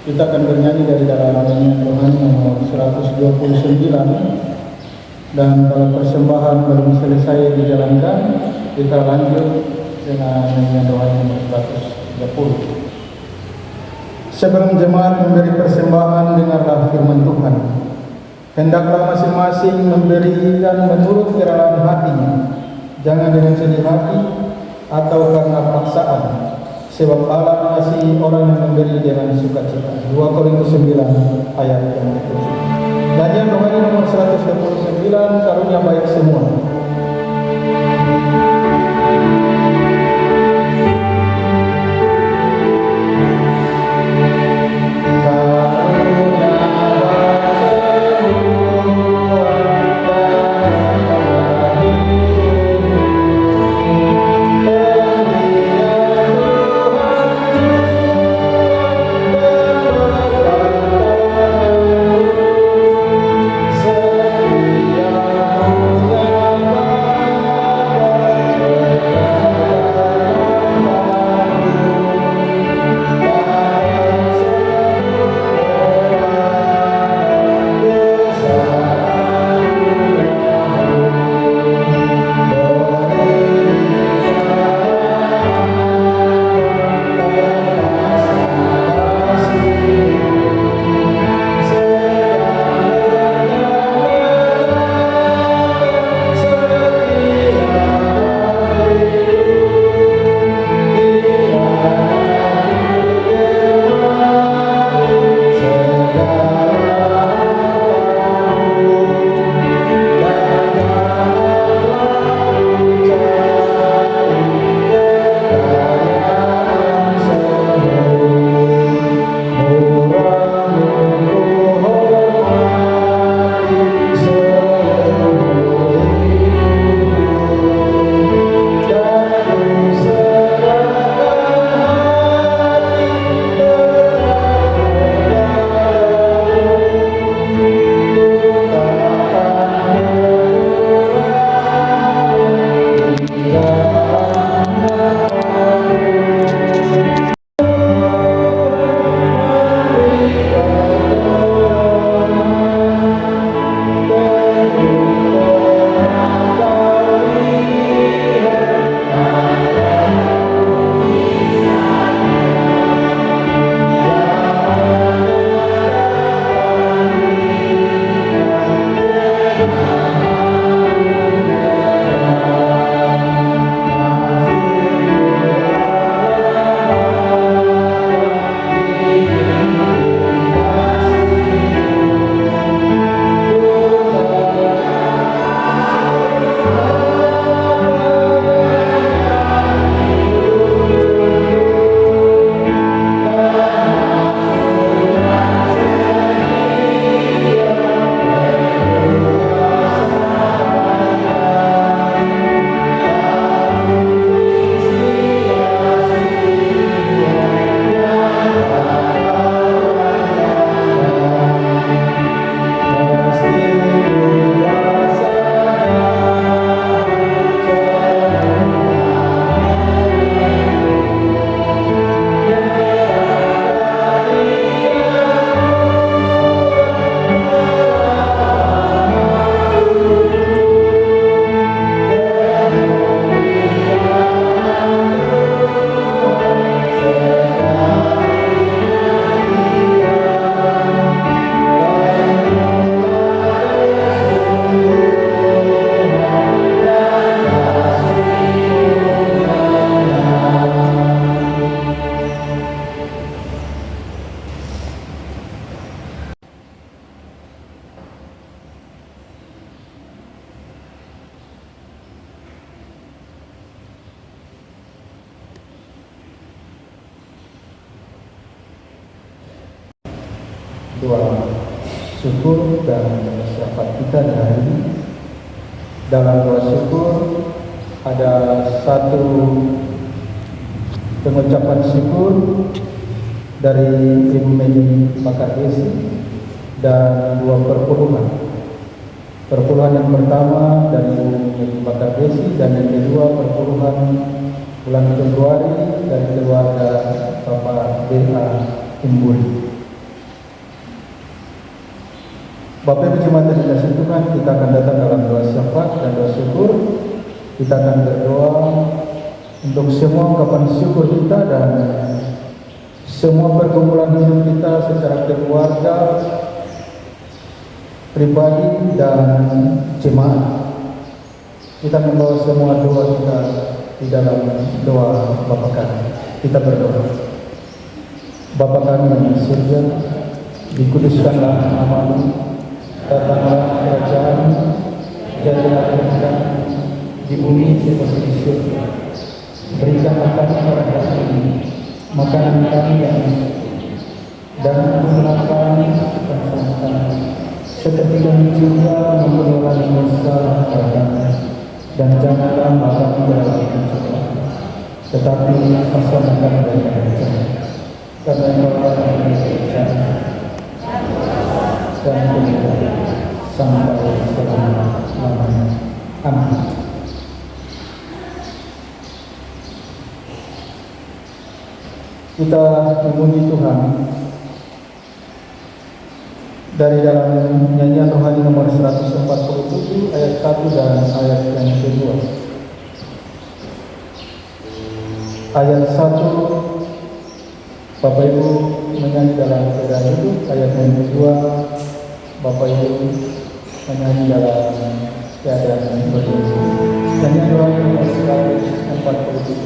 Kita akan bernyanyi dari dalam nyanyian rohani nomor 129, dan kalau persembahan belum selesai dijalankan, kita lanjut dengan nyanyian rohani nomor 130. Sebelum jemaat memberi persembahan, dengarlah firman Tuhan. Hendaklah masing-masing memberikan menurut keralaan hatinya, jangan dengan sedih hati atau karena paksaan, sebab Allah mengasihi orang yang memberi dengan sukacita. 2 Korintus 9 ayat yang ke-7. Nyanyian rohani nomor 129, karunia baik semua. Doa syukur dan syafaat kita di hari ini. Dalam doa syukur ada satu pengucapan syukur dari Ibu Megi Makadesi dan dua perpuluhan. Perpuluhan yang pertama dari Ibu Megi Makadesi dan yang kedua perpuluhan bulan Februari dari keluarga Bapak B.A. Timbul. Bapak Ibu jemaat yang dikasihi Tuhan, kita akan datang dalam doa syafaat dan doa syukur. Kita akan berdoa untuk semua ungkapan syukur kita dan semua pergumulan hidup kita secara keluarga, pribadi dan jemaat. Kita membawa semua doa kita di dalam doa Bapa kami. Kita berdoa. Bapa kami yang di surga, dikuduskanlah nama-Mu, datanglah kerajaan, jadilah kehendak di bumi seperti di surga. Berikanlah kami pada hari ini makanan kami yang dan ampunilah kami kesalahan kami, seperti kami juga mengampuni orang yang bersalah kepada kami, dan janganlah kami dalam pencobaan, tetapi lepaskanlah kami dari bencana, karena Engkau yang bencana dan kemuliaan sampai selama-lamanya. Amin. Kita memuji Tuhan dari dalam nyanyian rohani nomor 147 ayat 1 dan ayat yang kedua. Ayat 1 Bapak Ibu menyanyi dalam keadaan hidup, ayat yang kedua Bapak Ibu menyanyi dalam keadaan berdiri. Nyanyian rohani nomor 147.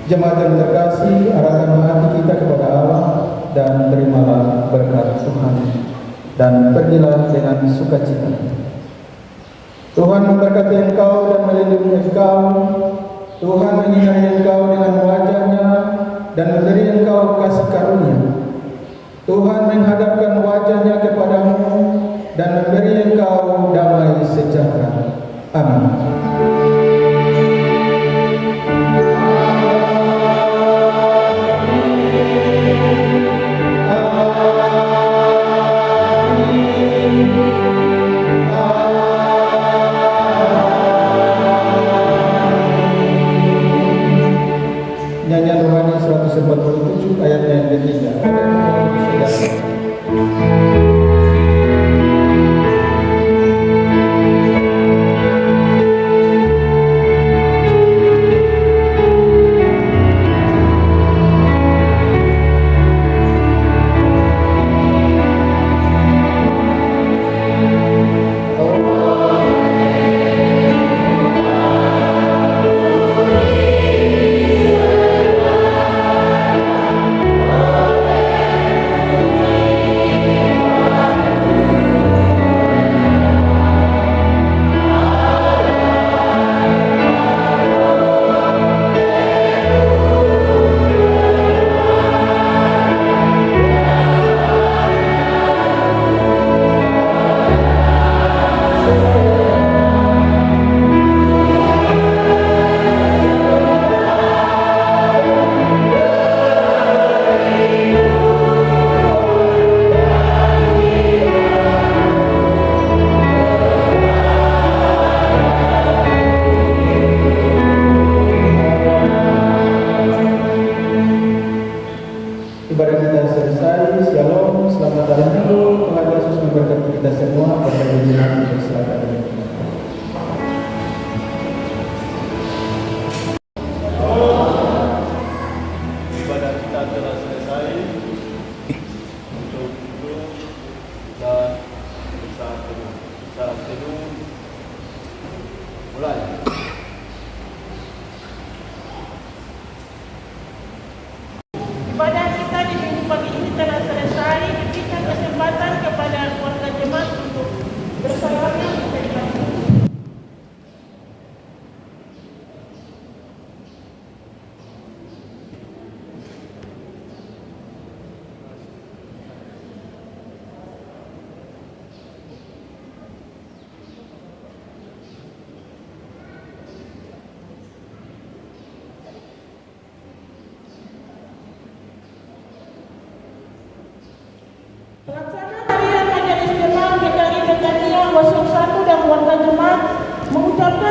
Jemaat yang terkasih, arahkan hati kita kepada Allah dan terimalah berkat Tuhan dan pergilah dengan sukacita. Tuhan memberkati engkau dan melindungi engkau. Tuhan menyinari engkau dengan wajah-Nya dan memberi engkau kasih karunia. Tuhan menghadapkan wajah-Nya kepadamu dan memberi engkau damai sejahtera. Amin. Nyanyian rohani 147 ayatnya yang ketiga.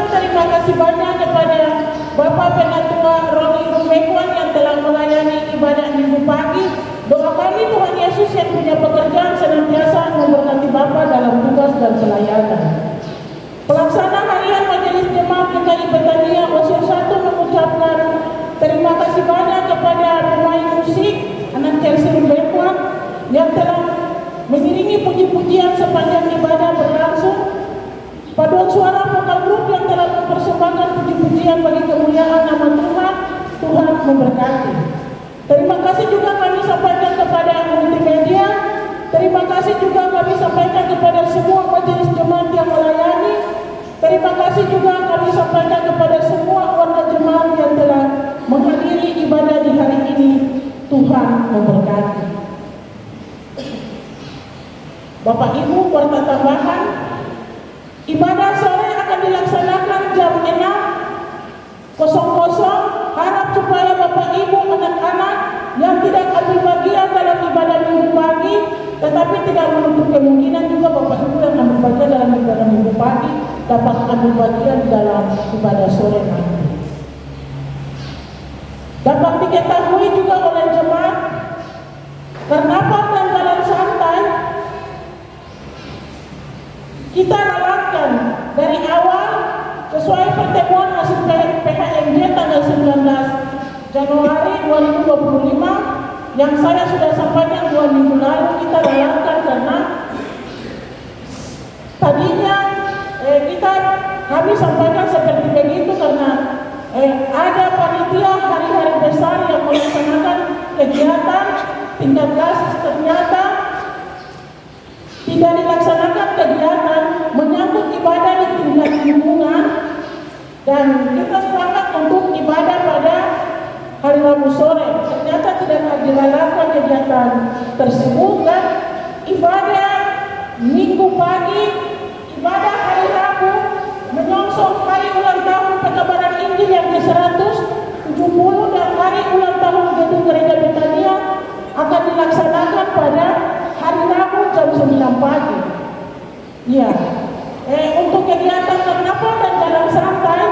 terima kasih banyak kepada Bapak Penatua Roni Rumekwan yang telah melayani ibadah minggu pagi. Doa kami Tuhan Yesus yang punya pekerjaan senantiasa memberkati Bapak dalam tugas dan pelayanan. Pelaksana harian Majelis Jemaat GKI Betania Osir 1 mengucapkan terima kasih banyak kepada pemain musik anak Chelsea Rumekwan yang telah mengiringi puji-pujian sepanjang ibadah berlangsung. Paduan suara vokal grup yang telah mempersembahkan puji-pujian bagi kemuliaan nama Tuhan. Tuhan memberkati. Terima kasih juga kami sampaikan kepada multimedia. Terima kasih juga kami sampaikan kepada semua majelis jemaat yang melayani. Terima kasih juga kami sampaikan kepada semua warga jemaat yang telah menghadiri ibadah di hari ini. Tuhan memberkati. Bapak Ibu, warta tambahan, ibadah sore akan dilaksanakan jam 6.00. Harap supaya Bapak Ibu anak-anak yang tidak ambil bagian dalam ibadah minggu pagi, tetapi tidak menutup kemungkinan juga Bapak Ibu yang ambil bagian dalam ibadah minggu pagi dapat ambil bagian dalam ibadah sore nanti. Dapat diketahui juga oleh jemaat, karnaval dan jalan santai kita relakan dari awal sesuai pertemuan hasil PHMJ tanggal 19 Januari 2025 yang saya sudah sampaikan 2 minggu lalu. Kita relakan karena tadinya kami sampaikan seperti begitu karena ada panitia hari-hari besar yang melaksanakan kegiatan tingkat kasih, ternyata tidak dilaksanakan kegiatan menyangkut ibadah di tingkat lingkungan, dan kita sepakat untuk ibadah pada hari Rabu sore. Ternyata tidak dilaksanakan kegiatan tersebut, dan ibadah minggu pagi, ibadah hari Rabu menyongsong hari ulang tahun Pekabaran Injil yang ke-170 dan hari ulang tahun Gedung Gereja Betania akan dilaksanakan pada hari Rabu jam 9 pagi. Ya, untuk kegiatan karnaval dan jalan santai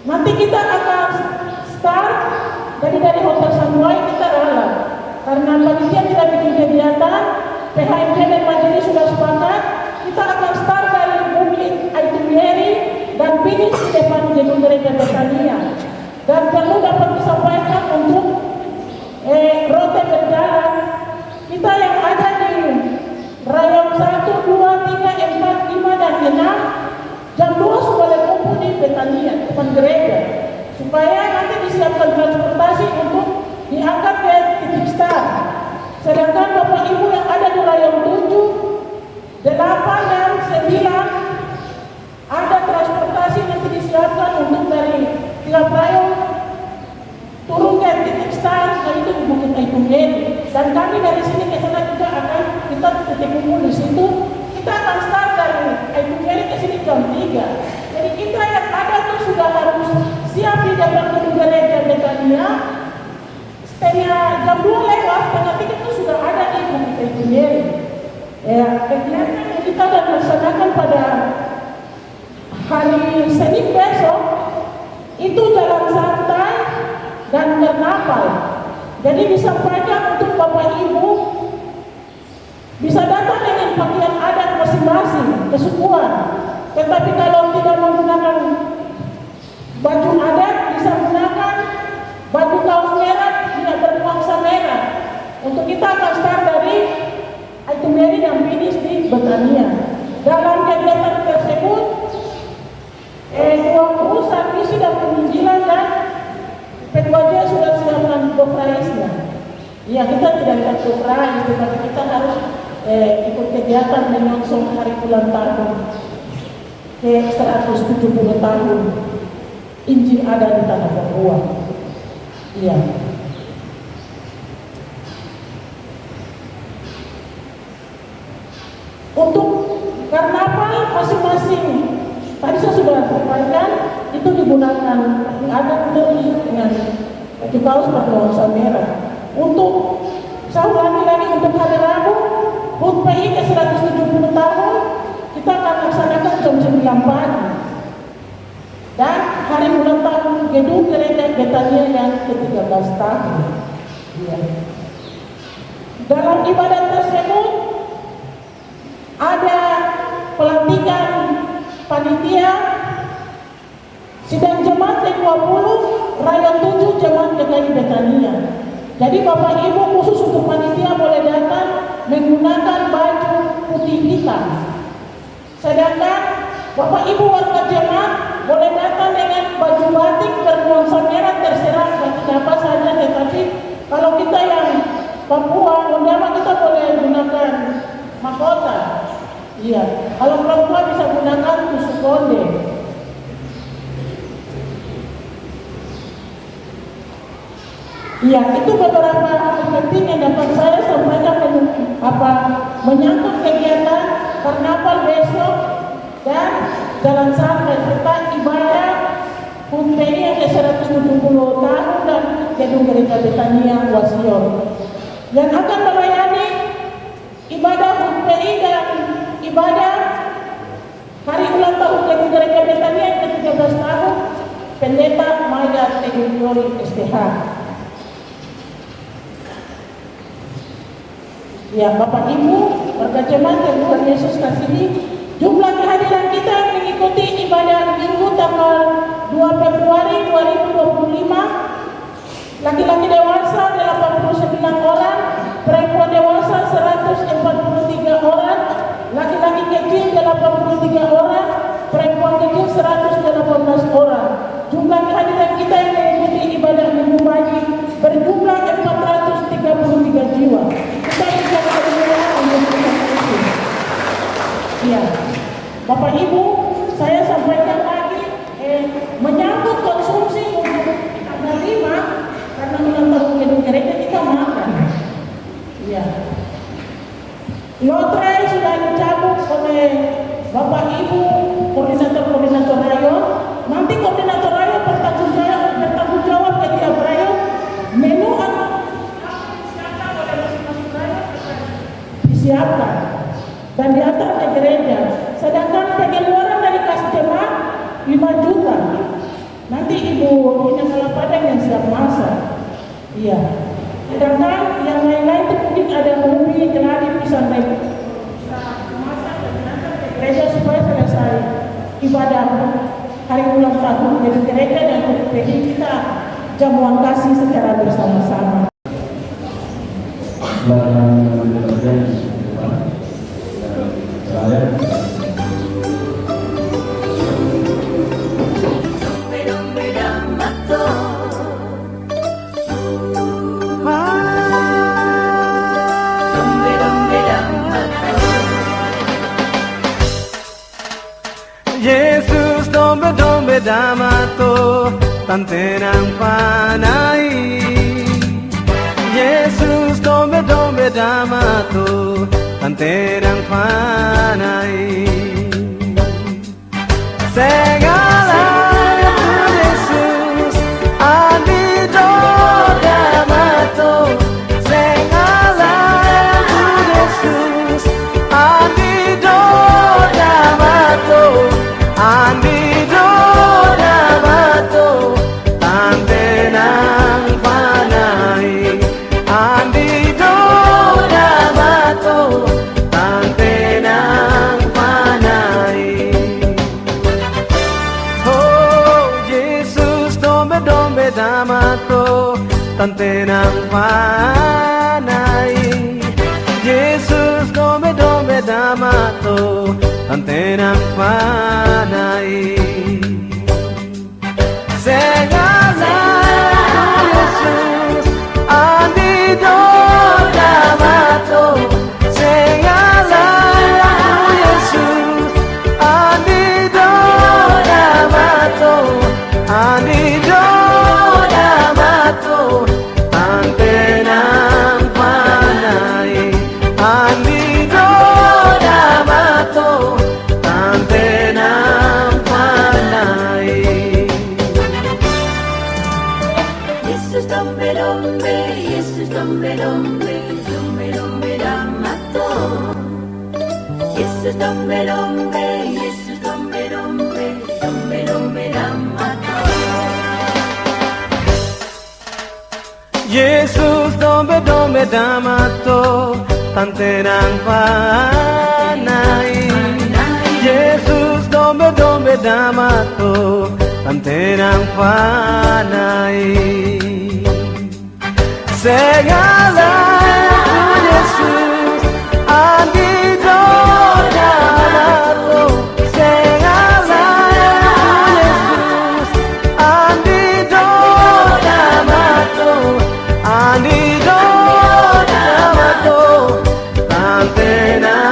nanti kita akan start dari Hotel Sunway. Kita rela karena panitia tidak bikin kegiatan, PHMJ dan majelis sudah sepakat. Kita akan start dari bukit itinerary dan finish di depan Gedung Gereja Betania. Dan perlu dapat disampaikan untuk rote berjalan kita yang ada di rayon 1, 2, 3, 4, 5 dan 6 jam 2 sudah kumpul di Betania depan gereja, supaya nanti disiapkan transportasi untuk diangkat ke titik start. Sedangkan Bapak Ibu yang ada di rayon 7, 8 dan 9 ada transportasi nanti disiapkan untuk dari tiap rayon turun ke titik start, yaitu di Bukit Aitumeri. Dan kami dari sini ke sana juga akan kita titik kumpul di situ. Kita akan start dari Aitumeri ke sini jam 3. Jadi kita yang ada tuh sudah harus siap di depan gedung gereja Betania. Setengah jam 2 lewat, setengah 3 itu sudah ada di Bukit Aitumeri. Ya, kegiatan yang kita akan laksanakan pada hari Senin besok itu jalan santai dan karnaval. Jadi disampaikan untuk Bapak Ibu bisa datang dengan pakaian adat masing-masing kesukuan. Tetapi kalau tidak menggunakan baju adat, bisa menggunakan baju kaos merah tidak bernuansa merah. Untuk kita akan start dari Aitumeri dan finish di Betania. Dalam kegiatan tersebut, dua perusahaan misi dan penginjilan dan P2J sudah siapkan gofraisnya. Ya, kita tidak ada gofrais, tetapi kita harus ikut kegiatan menyongsong hari ulang tahun ke 170 tahun Injil ada di tanah Papua. Iya. Untuk karnaval masing-masing tadi saya sudah sampaikan itu digunakan ada dengan baju kaos bernuansa merah. Untuk saya ulangi lagi, untuk hari Rabu HUT PI ke 170 tahun kita akan laksanakan jam 9 pagi. dan hari ulang tahun gedung gereja Betania yang ke-13 tahun. Ya. Dalam ibadat tersebut ada pelantikan panitia sidang jemaat ke-20 Raya 7 Jemaat GKI Betania. Jadi Bapak Ibu khusus untuk panitia boleh datang menggunakan baju putih hitam. Sedangkan Bapak Ibu warga jemaat boleh datang dengan baju batik bernuansa merah, terserah batik apa saja. Tetapi kalau kita yang Papua, Ondama, kita boleh gunakan mahkota. Iya, kalau perempuan bisa gunakan tusuk konde. Iya, itu beberapa hal penting yang dapat saya sampaikan menyangkut kegiatan karnaval besok dan jalan sampai serta ibadah HUT PI yang ke-170 tahun dan gedung gereja Betania Wasion yang akan melayani ibadah HUT PI dan ibadah hari ulang tahun gedung gereja Betania yang ke-13 tahun Pendeta Maya Teguh STH. Ya, Bapak Ibu, warga jemaat yang Tuhan Yesus kasihi, jumlah kehadiran kita mengikuti ibadah Minggu tanggal 2 Februari 2025, laki-laki dewasa 89 orang, perempuan dewasa 143 orang, laki-laki kecil 83 orang, perempuan kecil 118 orang. Jumlah kehadiran kita yang mengikuti ibadah Minggu pagi berjumlah 433 jiwa. Kita ucapkan terima untuk Yesus. Ya, Bapak Ibu, saya sampaikan lagi menyangkut konsumsi untuk tanggal 5 karena ulang tahun gedung gereja kita makan. Ya, lotre sudah dicabut oleh Bapak Ibu koordinator rayon. Nanti koordinator rayon bertanggung jawab ke tiap rayon menu disiapkan dan diantar ke gereja. Sedangkan pengeluaran dari kas jemaat 5 juta. Nanti Ibu punya Padang yang siap masak. Iya. Sedangkan yang lain-lain itu mungkin ada ubi, geladi, pisang dan bisa masak dan diantar ke gereja supaya selesai ibadah hari ulang tahun dari gereja dan PGI kita jamuan kasih secara bersama-sama. Yesus dombe damato tantenang panai. Yesus dombe damato tantenang panai. Segala Yesus andi do damato. Segala Yesus andi do damato. Andi do damato tantenang panai. Andi do damato tantenang panai. Oh Yesus dombe damato tantenang panai. Yesus dombe damato tantenang panai. Segala Yesus andi do damato. Segala Yesus andi do damato. Andi do damato tantenang panai. Andi do damato tantenang panai. Yesus dombe damato. Yesus dombe damato. Yesus dombe damato tante nang panai. Yesus dombe damato tante nang panai. Segala Yesus andito damato. Segala Yesus andito damato. Andito damato tante nang